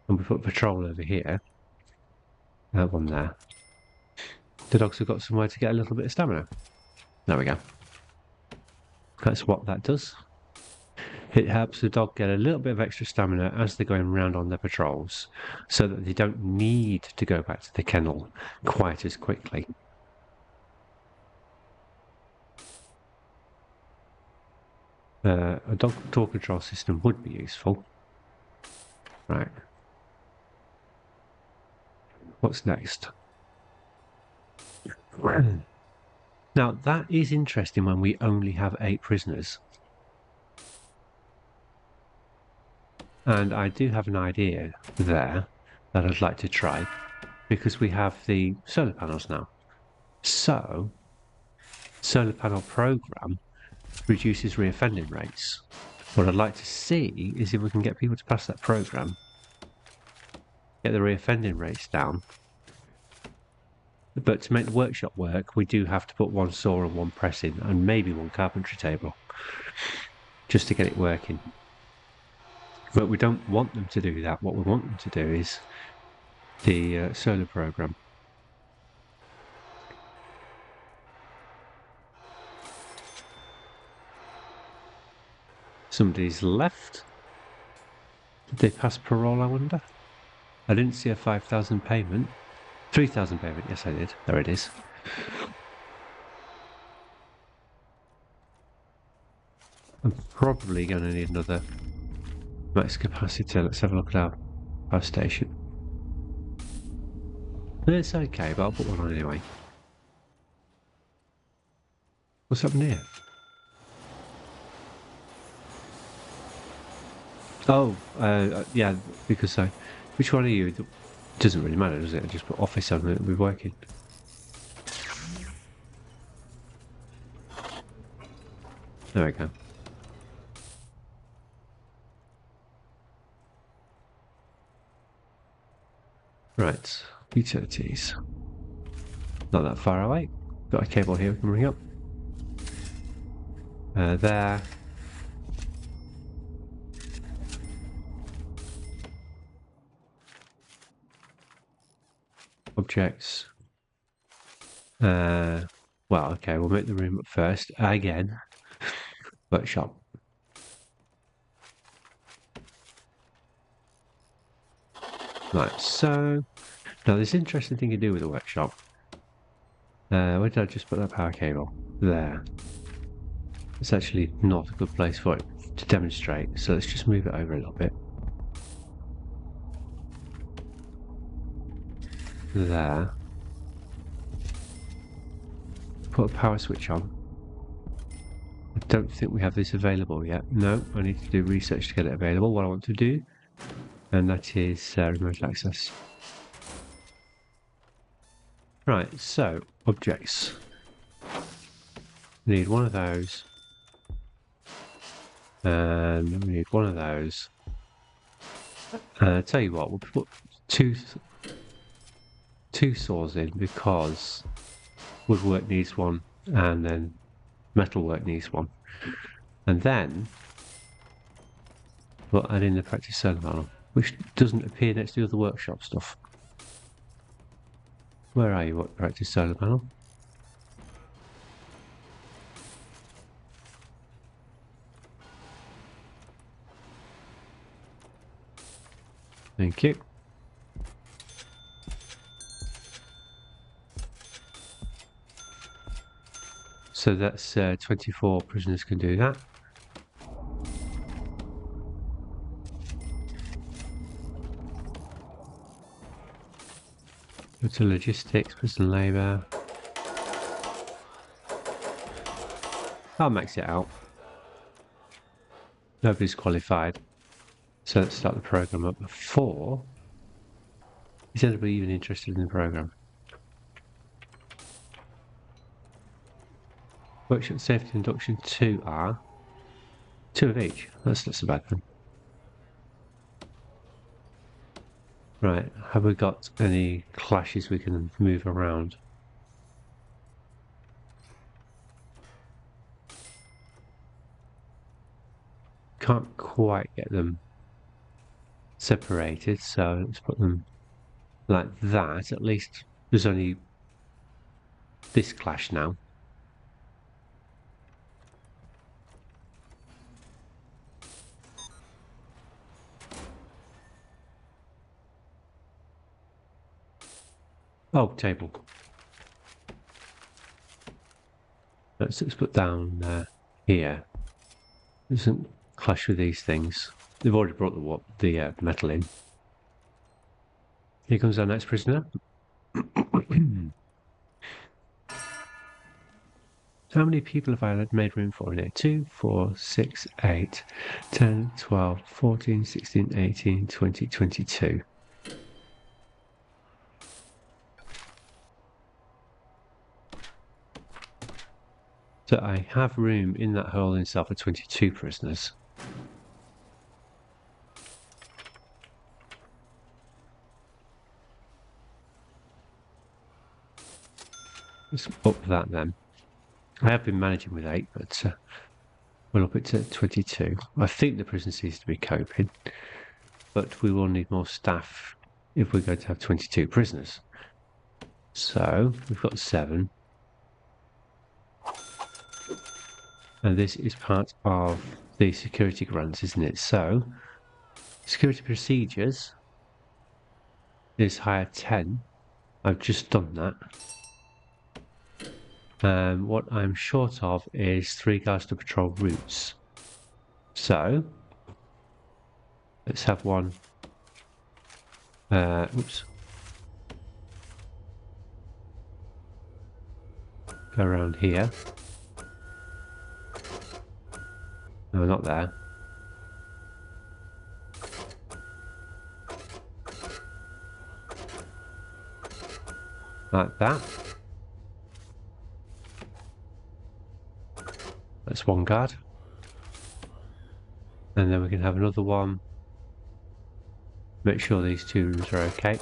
and we put patrol over here, One there. The dogs have got somewhere to get a little bit of stamina. There we go. That's what that does. It helps the dog get a little bit of extra stamina as they're going around on their patrols, so that they don't need to go back to the kennel quite as quickly. A dog door control system would be useful. Right. What's next? Now, that is interesting when we only have 8 prisoners. And I do have an idea there that I'd like to try, because we have the solar panels now. So, solar panel program reduces reoffending rates. What I'd like to see is if we can get people to pass that program, get the reoffending rates down. But to make the workshop work, we do have to put 1 saw and 1 press in, and maybe 1 carpentry table, just to get it working. But we don't want them to do that. What we want them to do is the solar program. Somebody's left. Did they pass parole, I wonder? I didn't see a 5,000 payment. 3,000 payment, yes I did. There it is. I'm probably going to need another max capacity. Let's have a look at our power station. It's okay, but I'll put one on anyway. What's happened here? Oh, yeah, because I... Which one are you? It doesn't really matter, does it? I just put office on and it'll be working. There we go. Right, utilities. Not that far away. Got a cable here we can bring up. There. Objects. Well, okay, we'll make the room up first. Again. Workshop. Right, so... Now, this interesting thing to do with the workshop. Where did I just put that power cable? There. It's actually not a good place for it to demonstrate, so let's just move it over a little bit. There. Put a power switch on. I don't think we have this available yet. No, I need to do research to get it available, what I want to do. And that is remote access. Right, so, objects. We need one of those. And we need one of those. Tell you what, we'll put two saws in because woodwork needs one and then metalwork needs one. And then we'll add in the practice solar panel, which doesn't appear next to the other workshop stuff. Where are you, what practice solar panel? Thank you. So that's 24 prisoners can do that. Go to logistics, prison labour. I'll max it out. Nobody's qualified. So let's start the program up before. Is anybody even interested in the program? Workshop safety induction 2 are 2 of each. That's not so bad then. Right, have we got any clashes we can move around? Can't quite get them separated, so let's put them like that, at least there's only this clash now. Oh, table. Let's put down here. Doesn't clash with these things. They've already brought the metal in. Here comes our next prisoner. How many people have I made room for in here? 2, 4, 6, 8, 10, 12, 14, 16, 18, 20, 22. So I have room in that hole itself for 22 prisoners. Let's up that then. I have been managing with 8, but we'll up it to 22. I think the prison seems to be coping, but we will need more staff if we're going to have 22 prisoners. So we've got 7. And this is part of the security grants, isn't it? So security procedures is hire 10. I've just done that. What I'm short of is 3 guards to patrol routes. So let's have one. Oops. Go around here. No, not there. Like that. That's one guard. And then we can have another one. Make sure these 2 rooms are okay.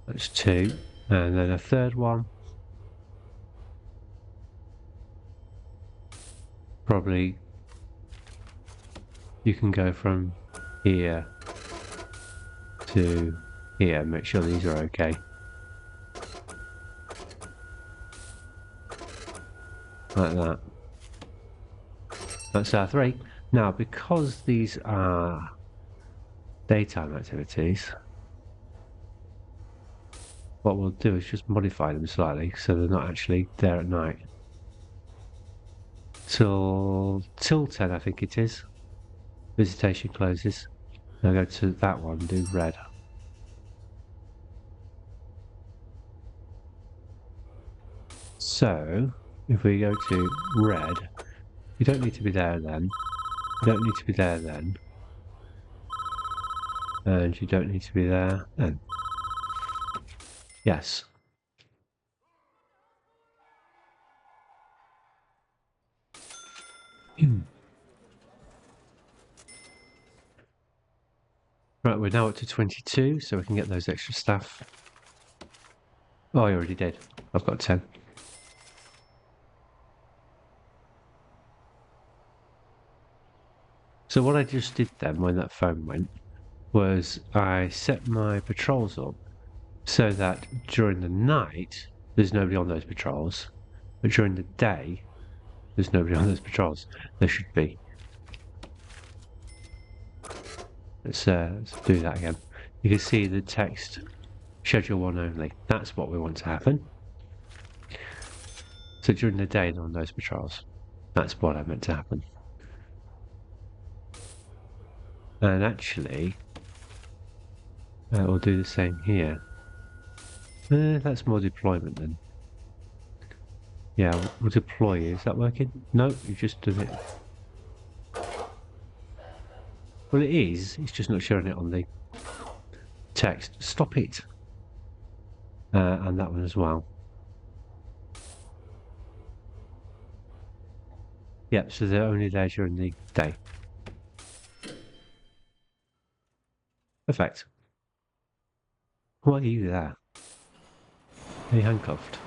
That's 2. And then a third one. Probably you can go from here to here. Make sure these are okay. Like that. That's our 3. Now, because these are daytime activities, what we'll do is just modify them slightly so they're not actually there at night. Till 10, I think it is. Visitation closes. I'll go to that one, do red. So, if we go to red, you don't need to be there then. You don't need to be there then. And you don't need to be there then. Yes. Right, we're now up to 22, so we can get those extra staff. Oh, I already did. I've got 10. So what I just did then when that phone went was I set my patrols up so that during the night there's nobody on those patrols, but during the day there's nobody on those patrols. There should be. Let's do that again. You can see the text, schedule 1 only. That's what we want to happen. So during the day they're on those patrols. That's what I meant to happen. And actually, we'll do the same here. That's more deployment then. Yeah, we'll deploy you. Is that working? No, you've just done it. Well, it is. It's just not showing it on the text. Stop it. And that one as well. Yep, so they're only there during the day. Perfect. Why are you there? Are you handcuffed?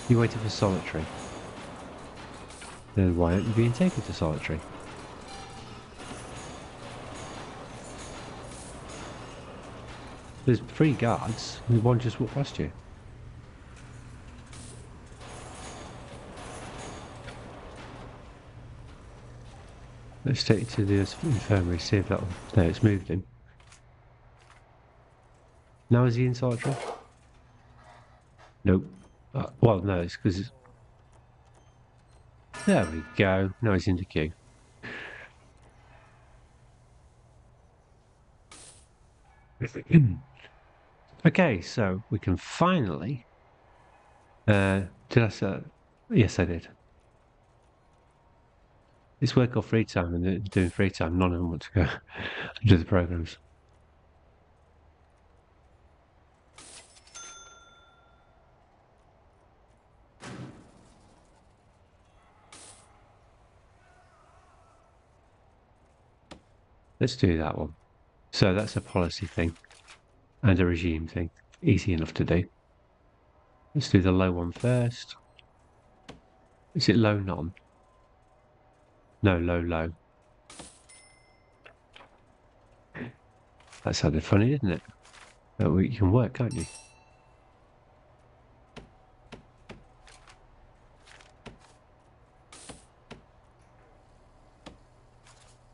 You waited for solitary. Then why aren't you being taken to solitary? There's 3 guards. One just walked past you. Let's take it to the infirmary, see if that'll... No, it's moved him. Now is he in solitary? Nope. Well, no, it's because... There we go. Now he's in the queue. Okay, so we can finally... did I say... Yes, I did. It's work or free time, and doing free time, none of them want to go do the programs. Let's do that one. So that's a policy thing and a regime thing. Easy enough to do. Let's do the low one first. Is it low none? No, low low. That sounded funny, didn't it? But you can work, can't you?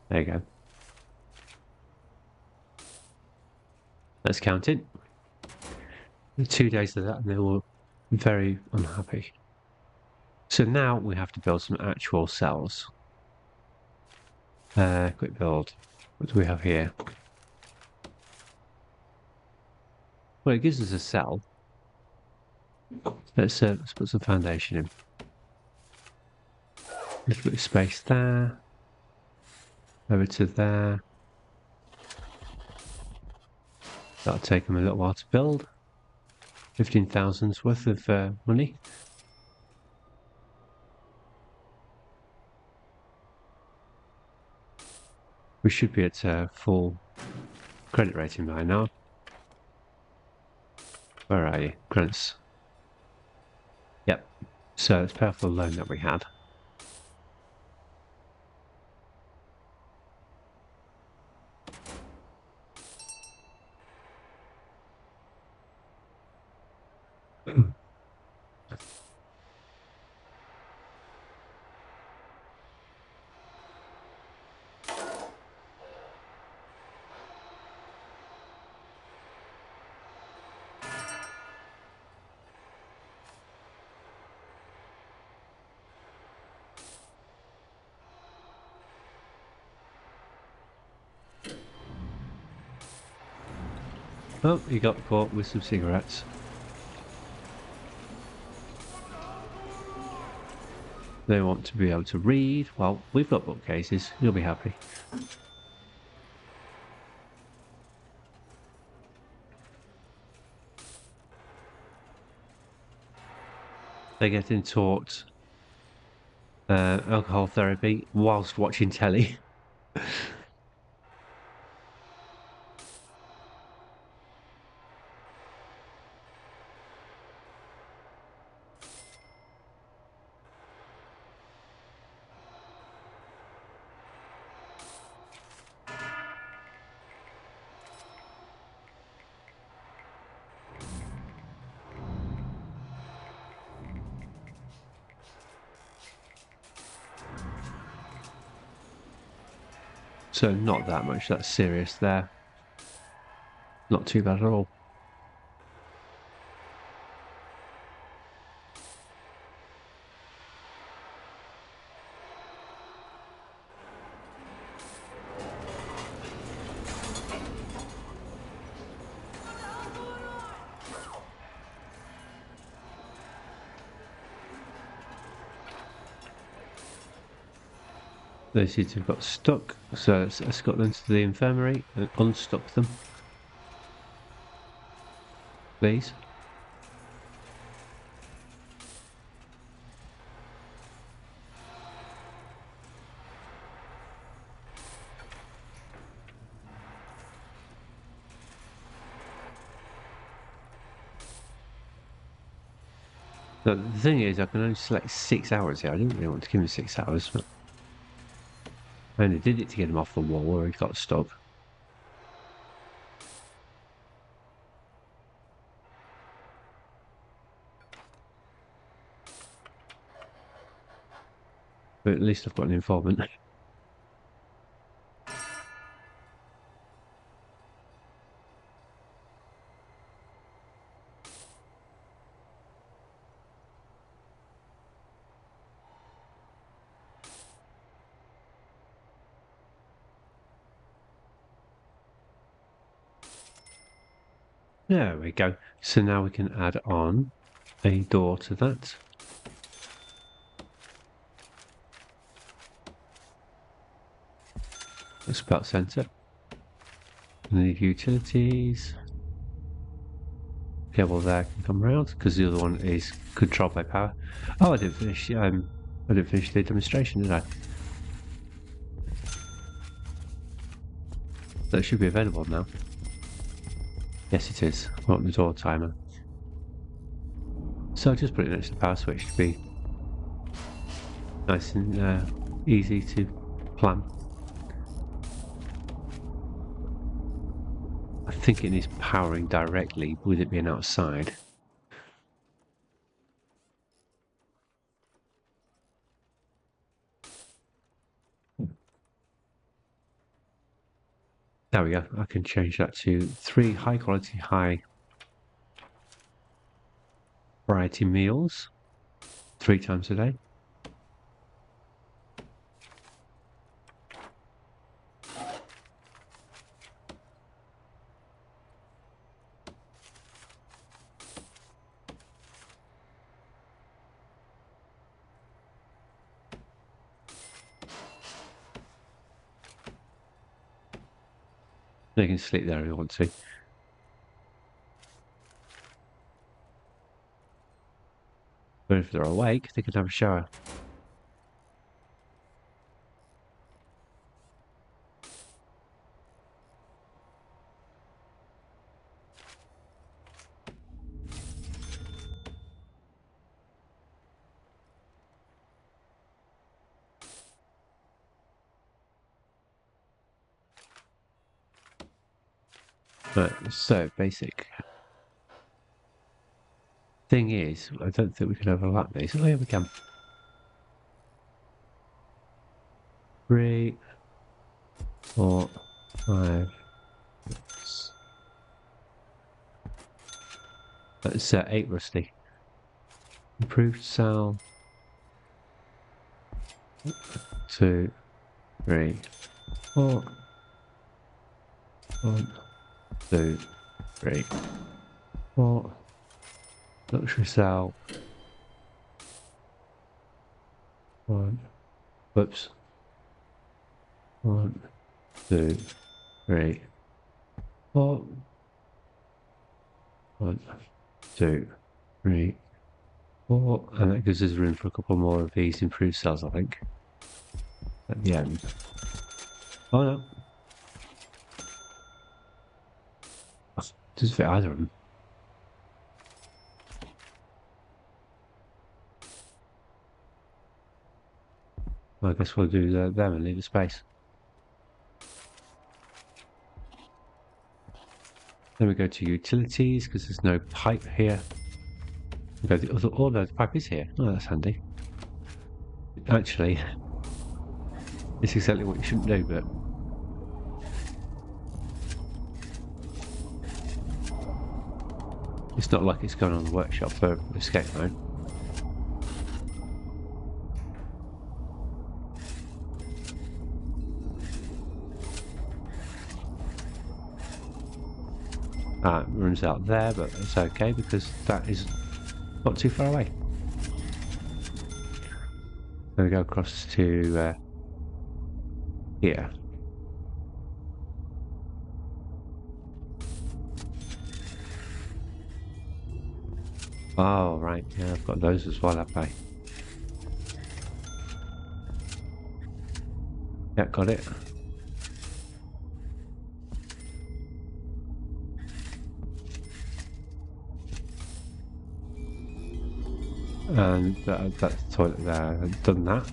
There you go. Let's count it. 2 days of that and they were very unhappy. So now we have to build some actual cells. Quick build. What do we have here? Well, it gives us a cell. Let's put some foundation in. A little bit of space there. Over to there. That'll take them a little while to build. 15,000's worth of money. We should be at full credit rating by now. Where are you? Grants. Yep. So let's pay off the loan that we had. Oh, he got caught with some cigarettes. They want to be able to read. Well, we've got bookcases. You'll be happy. They're getting taught alcohol therapy whilst watching telly. So not that much, that's serious there. Not too bad at all. They seem to have got stuck, so let's escort them to the infirmary and unstuck them. Please. Now, the thing is, I can only select 6 hours here. I didn't really want to give him 6 hours, but I only did it to get him off the wall where he got stuck. But at least I've got an informant. There we go. So now we can add on a door to that. Let's about center. And the utilities. Cable there can come round because the other one is controlled by power. Oh, I didn't finish. I didn't finish the demonstration, did I? That should be available now. Yes, it is. Open the door timer. So I'll just put it next to the power switch to be nice and easy to plan. I think it needs powering directly with it being outside. There we go. I can change that to 3 high quality, high variety meals 3 times a day. They can sleep there if they want to. But if they're awake, they can have a shower. But so basic. Thing is, I don't think we can overlap these. Oh yeah, we can. 3, 4, 5. That's 8 rusty. Improved cell. 2, 3, 4. 1, 2, 3, 4. Luxury cell. 1. Whoops. 1, 2, 3, 4. 1, 2, 3, 4. And that gives us room for a couple more of these improved cells, I think. At the end. Oh no. Doesn't fit either of them. Well, I guess we'll do them and leave the space. Then we go to utilities because there's no pipe here. We go to the other. Oh no, the pipe is here. Oh, that's handy. Actually, it's exactly what you shouldn't do, but it's not like it's going on the workshop for escape mode. It runs out there, but it's okay because that is not too far away. Then we go across to here. Oh, right. Yeah, I've got those as well, have I? Yeah, got it. And that's the toilet there. I've done that.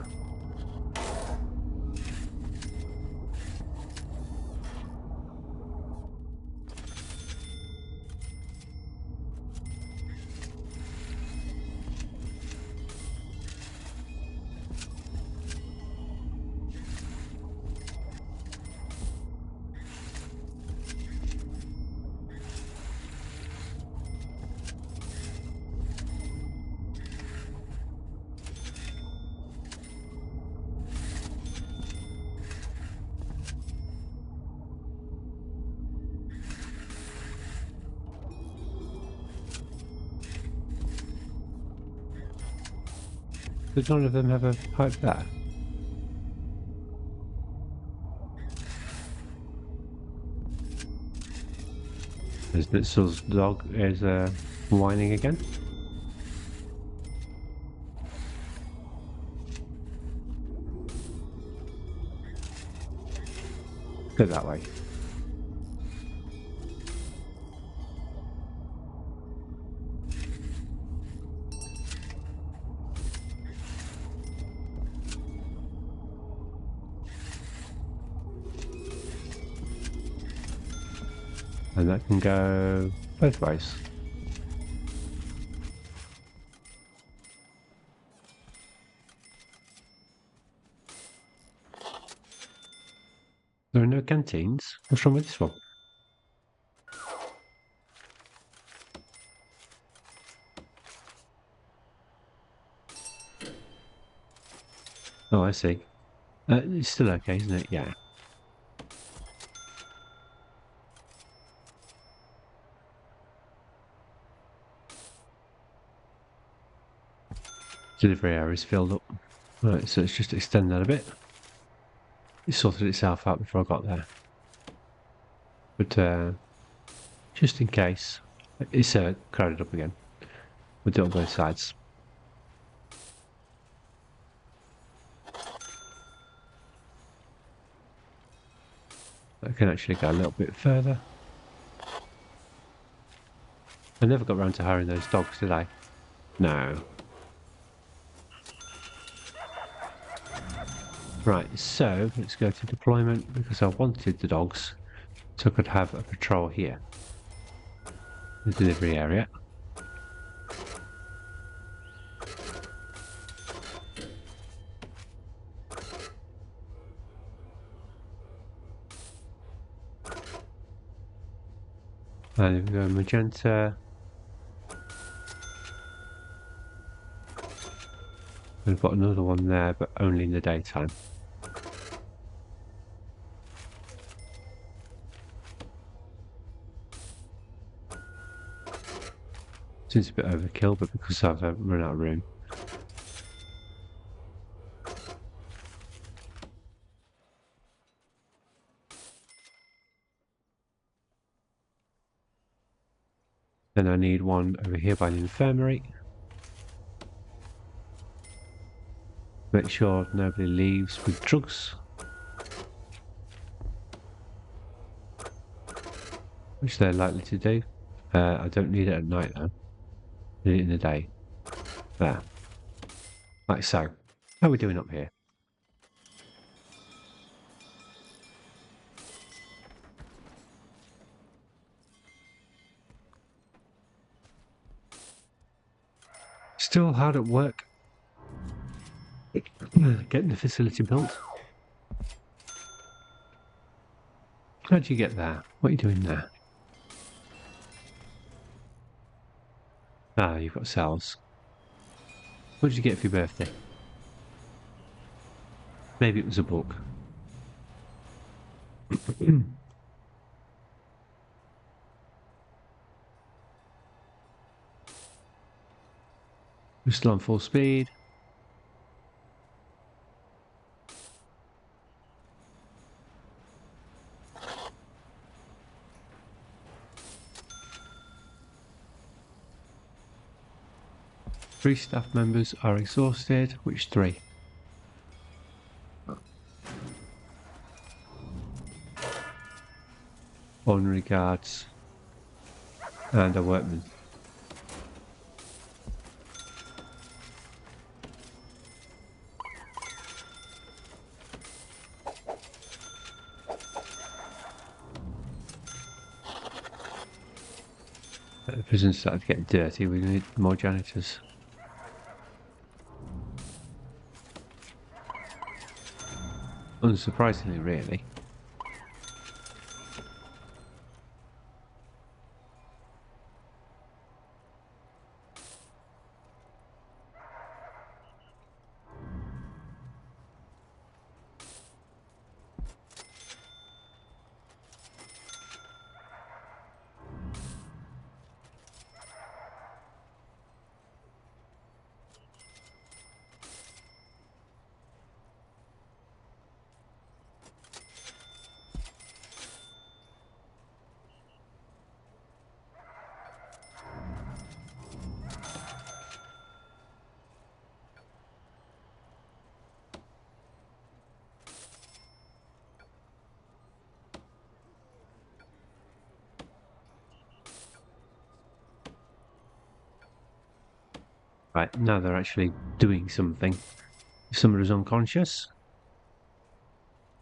Did none of them have a pipe there? As Bitzel's dog is whining again. Go that way. And that can go both ways. There are no canteens. What's wrong with this one? Oh, I see. It's still okay, isn't it? Yeah. Delivery area is filled up. Right, so let's just extend that a bit. It sorted itself out before I got there. But just in case, it's crowded up again. We'll do it on both sides. I can actually go a little bit further. I never got around to hiring those dogs, did I? No. Right, so let's go to deployment because I wanted the dogs so I could have a patrol here. The delivery area. And we go magenta. We've got another one there, but only in the daytime. Seems a bit overkill, but because I've run out of room. Then I need one over here by the infirmary. Make sure nobody leaves with drugs. Which they're likely to do. I don't need it at night though. I need it in the day. There. Like so. How are we doing up here? Still hard at work. Getting the facility built. How'd you get there? What are you doing there? Ah, you've got cells. What did you get for your birthday? Maybe it was a book. We're still on full speed. Three staff members are exhausted. Which three? Ordinary guards and a workman. The prison started to get dirty. We need more janitors. Unsurprisingly, really. Right, now they're actually doing something. If somebody's unconscious,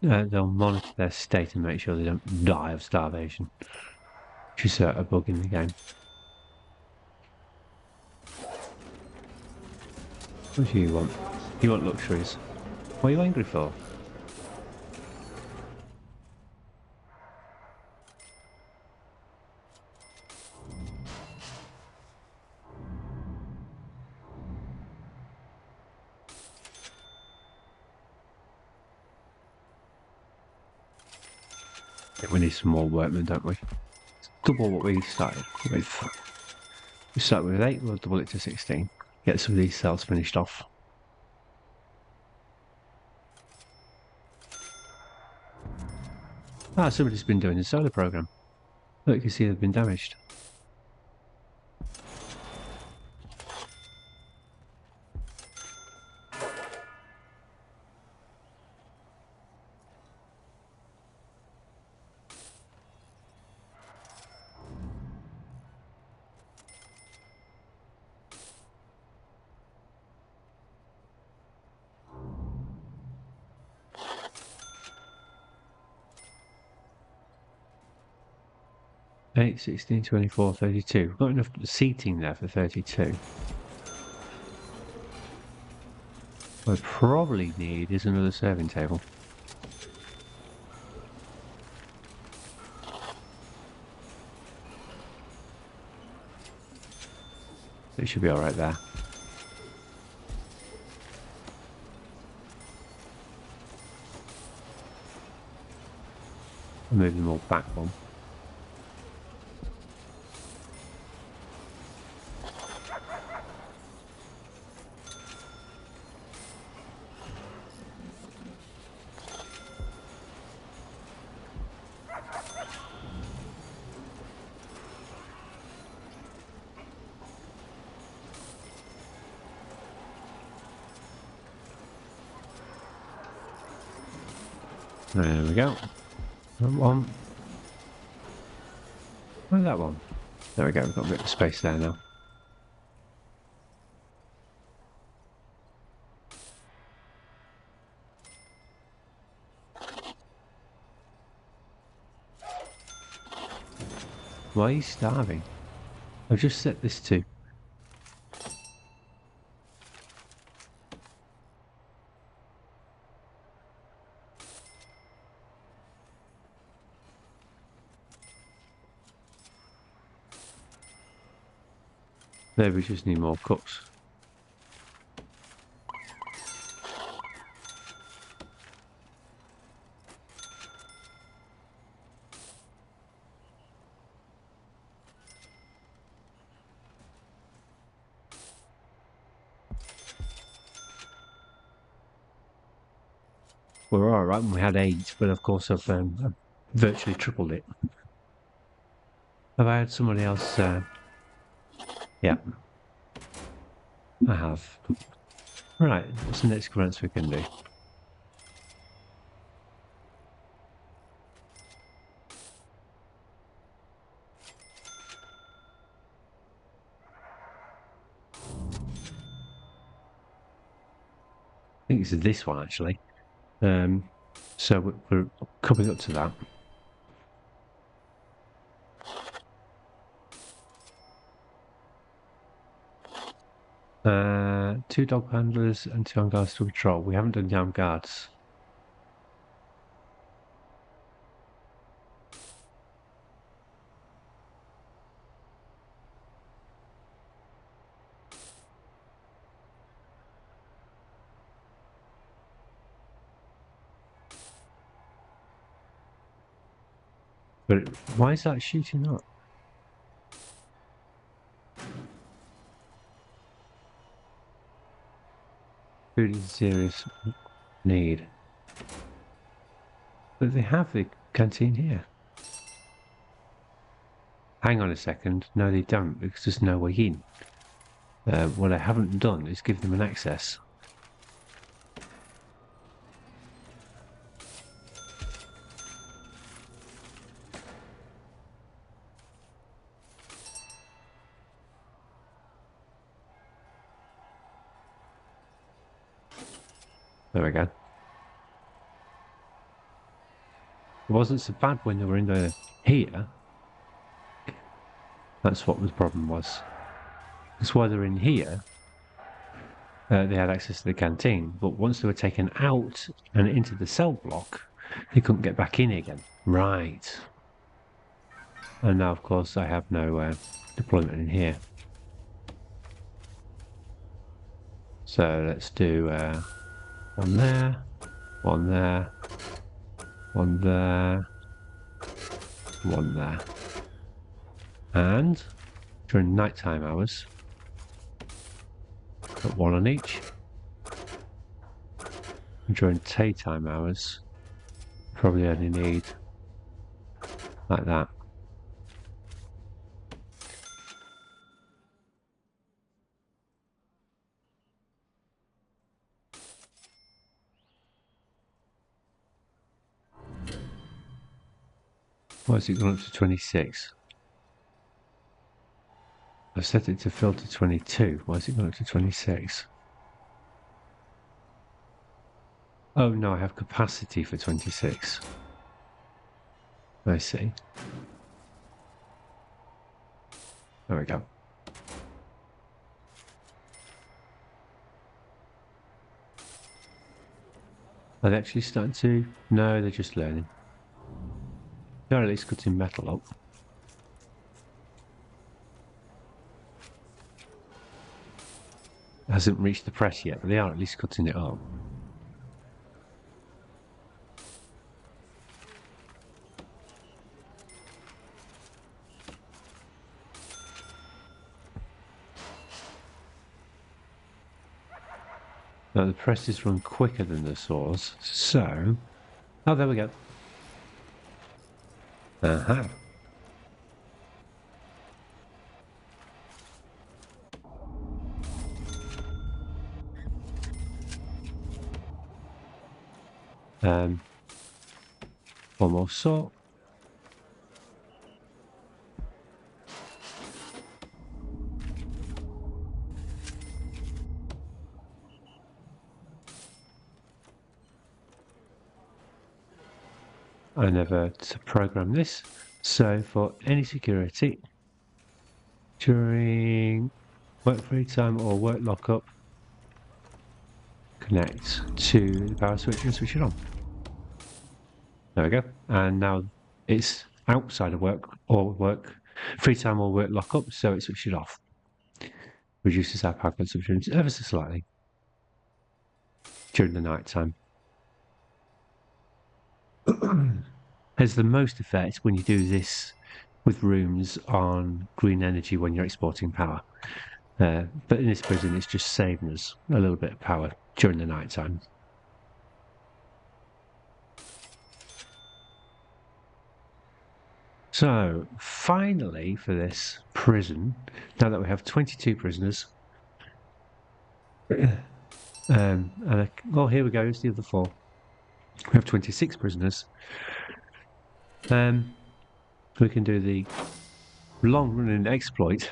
they'll monitor their state and make sure they don't die of starvation, which is a bug in the game. What do you want? You want luxuries. What are you angry for? Yeah, we need some more workmen, don't we? Double what we started with. We started with 8, we'll double it to 16. Get some of these cells finished off. Ah, somebody's been doing the solar program. Look, you can see they've been damaged. Eight, 16, 24, 32. We've got enough seating there for 32. What I probably need is another serving table. It should be alright there. I'll move them all back one. There we go. That one. Where's that one? There we go, we've got a bit of space there now. Why are you starving? I've just set this to. Maybe we just need more cooks. We're alright when we had 8, but of course I've virtually tripled it. Have I had somebody else? Yeah, I have. Right, what's the next grants we can do? I think it's this one actually. So we're coming up to that. Two dog handlers and 2 armed guards to patrol. We haven't done the armed guards. But why is that shooting up? Food is a serious need. But they have the canteen here. Hang on a second. No, they don't, because there's no way in. What I haven't done is give them an access. There we go. It wasn't so bad when they were in the here. That's what the problem was. That's why they're in here. They had access to the canteen, but once they were taken out and into the cell block, they couldn't get back in again. Right. And now, of course, I have no deployment in here. So let's do one there, one there, one there, one there. And during nighttime hours, put one on each. And during daytime hours, probably only need like that. Why has it gone up to 26? I've set it to filter 22. Why has it gone up to 26? Oh no, I have capacity for 26. I see. There we go. Are they actually starting to? No, they're just learning. They're at least cutting metal up. It hasn't reached the press yet, but they are at least cutting it up. Now the presses run quicker than the saws, so... Oh, there we go. Aha. One more saw. I never program this, so for any security during work free time or work lockup, connect to the power switch and switch it on. There we go. And now it's outside of work or work free time or work lockup, so it switches it off. Reduces our power consumption ever so slightly during the night time. Has the most effect when you do this with rooms on green energy when you're exporting power. But in this prison, it's just saving us a little bit of power during the night time. So, finally, for this prison, now that we have 22 prisoners, well, here we go, it's the other 4. We have 26 prisoners. We can do the long-running exploit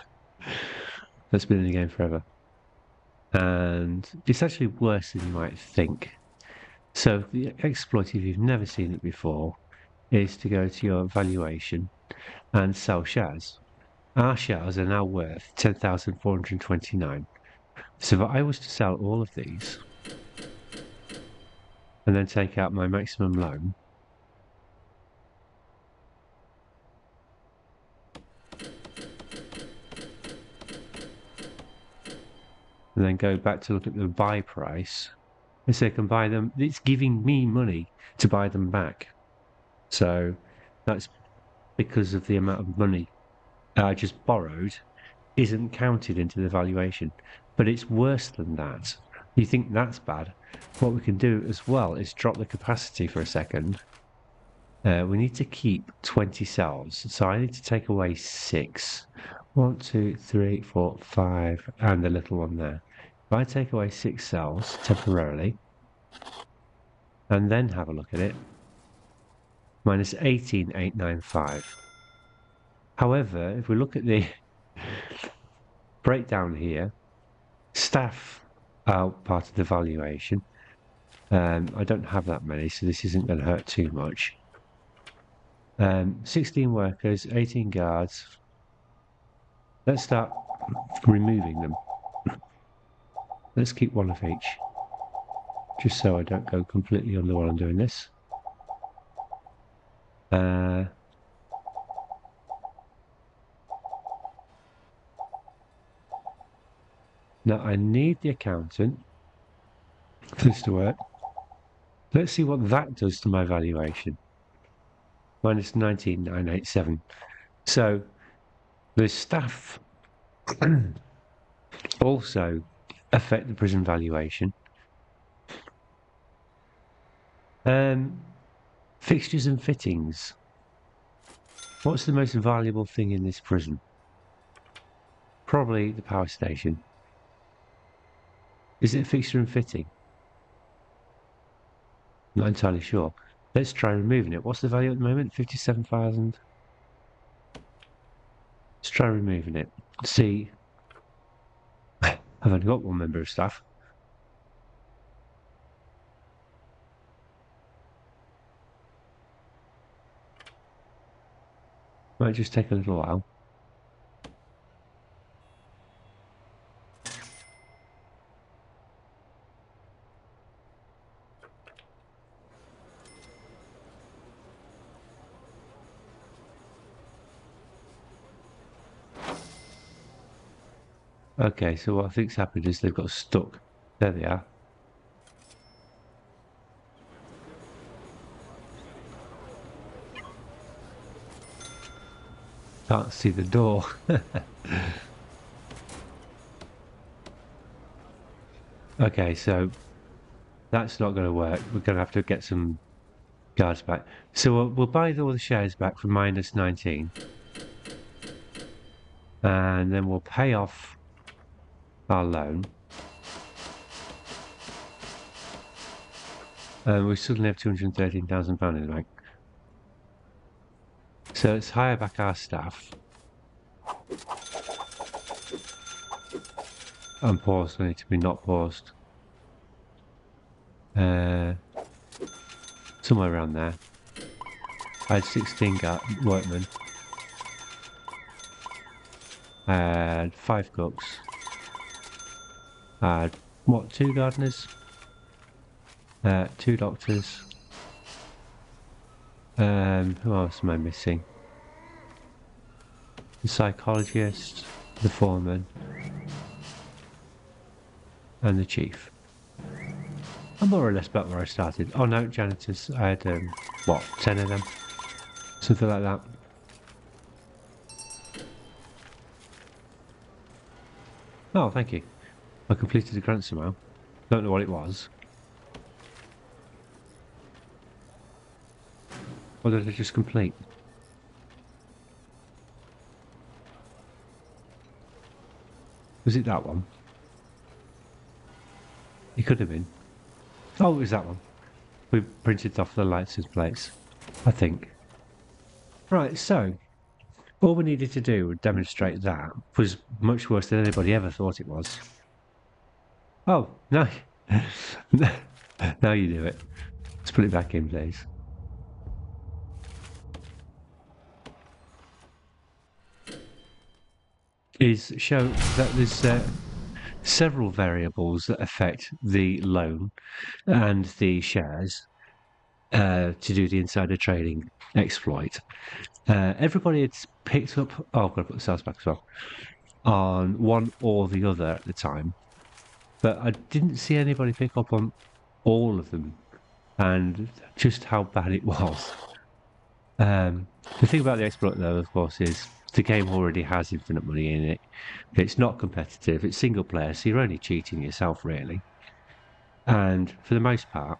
that's been in the game forever. And it's actually worse than you might think. So the exploit, if you've never seen it before, is to go to your valuation and sell shares. Our shares are now worth 10,429. So if I was to sell all of these and then take out my maximum loan, and then go back to look at the buy price, and say I can buy them, it's giving me money to buy them back. So that's because of the amount of money I just borrowed isn't counted into the valuation. But it's worse than that. You think that's bad? What we can do as well is drop the capacity for a second. We need to keep 20 cells. So I need to take away 6. 1, 2, 3, 4, 5, and the little one there. If I take away 6 cells temporarily, and then have a look at it, minus 18,895. However, if we look at the breakdown here, staff are part of the valuation, I don't have that many, so this isn't going to hurt too much. 16 workers, 18 guards. Let's start removing them. Let's keep one of each, just so I don't go completely under while I'm doing this. Now I need the accountant for this to work. Let's see what that does to my valuation. Minus 19,987. So the staff also affect the prison valuation. Fixtures and fittings. What's the most valuable thing in this prison? Probably the power station. Is it a fixture and fitting? Not entirely sure. Let's try removing it. What's the value at the moment? 57,000. Let's try removing it. See. I've only got one member of staff. Might just take a little while. Okay, so what I think's happened is they've got stuck. There they are. Can't see the door. Okay, so that's not going to work. We're going to have to get some guards back. So we'll buy all the shares back for minus 19. And then we'll pay off our loan. And we suddenly have £213,000 in the bank. So let's hire back our staff. And paused, they need to be not paused. Somewhere around there. I had 16 workmen. I had 5 cooks. I had, what, 2 gardeners? 2 doctors. Who else am I missing? The psychologist, the foreman, and the chief. I'm more or less back where I started. Oh no, janitors. I had, what, 10 of them? Something like that. Oh, thank you. I completed the grant somehow. Don't know what it was. Or did I just complete? Was it that one? It could have been. Oh, it was that one. We printed off the license plates, I think. Right, so all we needed to do to demonstrate that was much worse than anybody ever thought it was. Oh, no. Now you do it. Let's put it back in, please. Is show that there's several variables that affect the loan and the shares to do the insider trading exploit. Everybody had picked up, oh, I've got to put the sales back as well, on one or the other at the time. But I didn't see anybody pick up on all of them and just how bad it was. The thing about the exploit, though, of course, is the game already has infinite money in it. It's not competitive. It's single player, so you're only cheating yourself, really. And for the most part,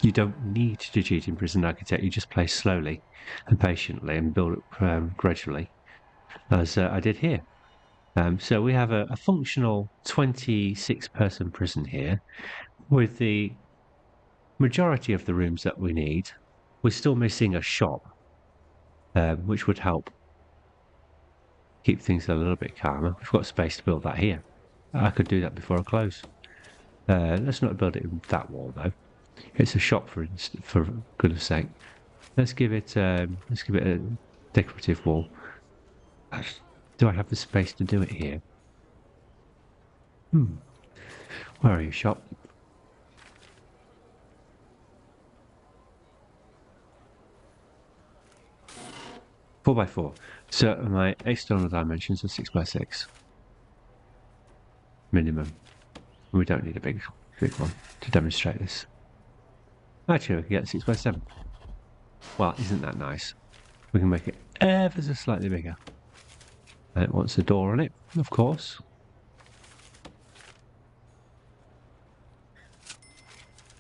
you don't need to cheat in Prison Architect. You just play slowly and patiently and build up gradually, as I did here. So we have a functional 26-person prison here with the majority of the rooms that we need. We're still missing a shop, which would help keep things a little bit calmer. We've got space to build that here. I could do that before I close. Let's not build it in that wall though. It's a shop for goodness sake. Let's give it a decorative wall. Do I have the space to do it here? Where are you, shop? Four by four. So my external dimensions are 6x6 minimum. We don't need a big one to demonstrate this. Actually, we can get 6x7. Well, isn't that nice? We can make it ever so slightly bigger. And it wants a door on it, of course.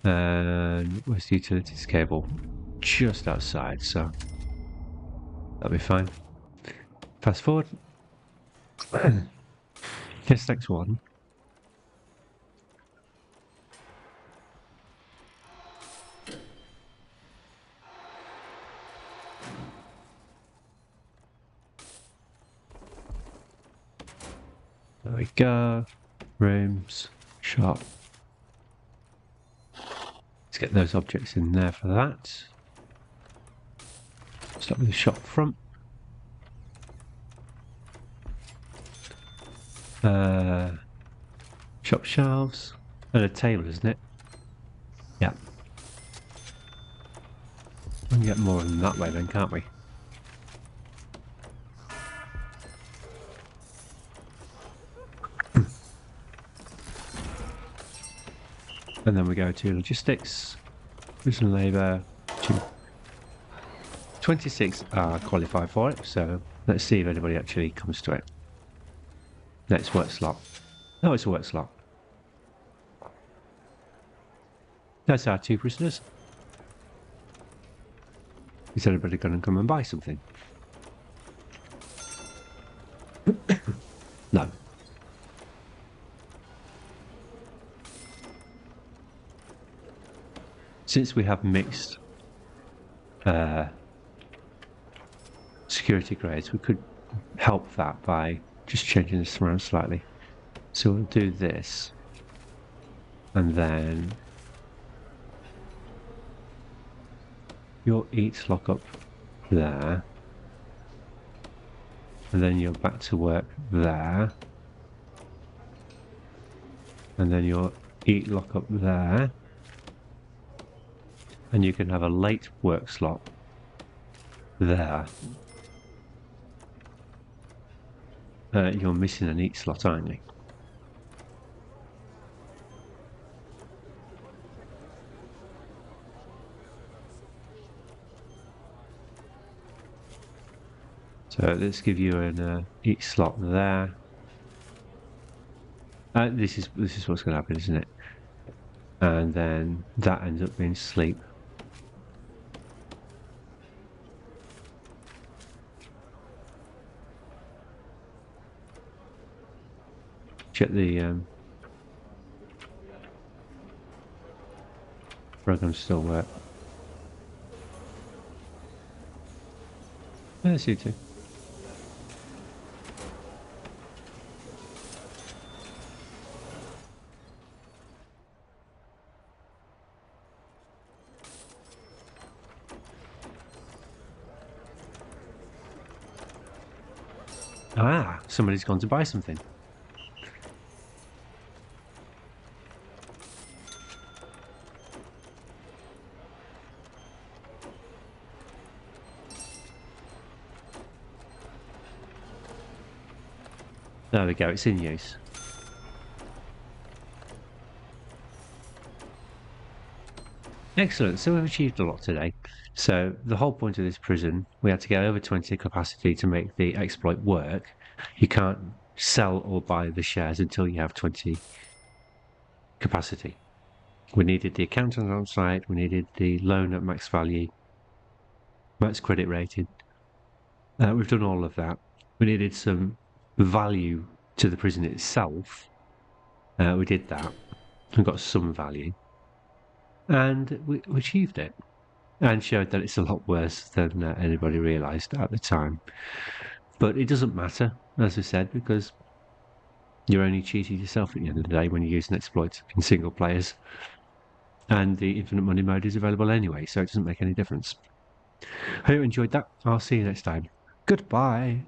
And where's the utilities cable? Just outside, so that'll be fine. Fast forward. Yes, next one. There we go. Rooms, shop. Let's get those objects in there for that. Start with the shop front. Shop shelves. And a table, isn't it? Yeah. We can get more than that way then, can't we? And then we go to logistics, prison labour. 26 are qualified for it, so let's see if anybody actually comes to it. Next work slot. No, it's a work slot. That's our 2 prisoners. Is anybody going to come and buy something? No. Since we have mixed security grades, we could help that by just changing this around slightly. So we'll do this, and then you'll eat lock up there, and then you're back to work there, and then you'll eat lock up there, and you can have a late work slot there. You're missing an eat slot, aren't you? So let's give you an eat slot there. This is what's going to happen, isn't it? And then that ends up being sleep. Check the programs still work. Yes, you too. Ah, somebody's gone to buy something. There we go, it's in use. Excellent, so we've achieved a lot today. So the whole point of this prison, we had to get over 20 capacity to make the exploit work. You can't sell or buy the shares until you have 20 capacity. We needed the accountant on site, we needed the loan at max value, max credit rating. We've done all of that. We needed some value to the prison itself. We did that. We got some value. And we achieved it. And showed that it's a lot worse than anybody realised at the time. But it doesn't matter, as I said, because You're only cheating yourself at the end of the day when you're using exploits in single players. And the infinite money mode is available anyway, so it doesn't make any difference. Hope you enjoyed that. I'll see you next time. Goodbye.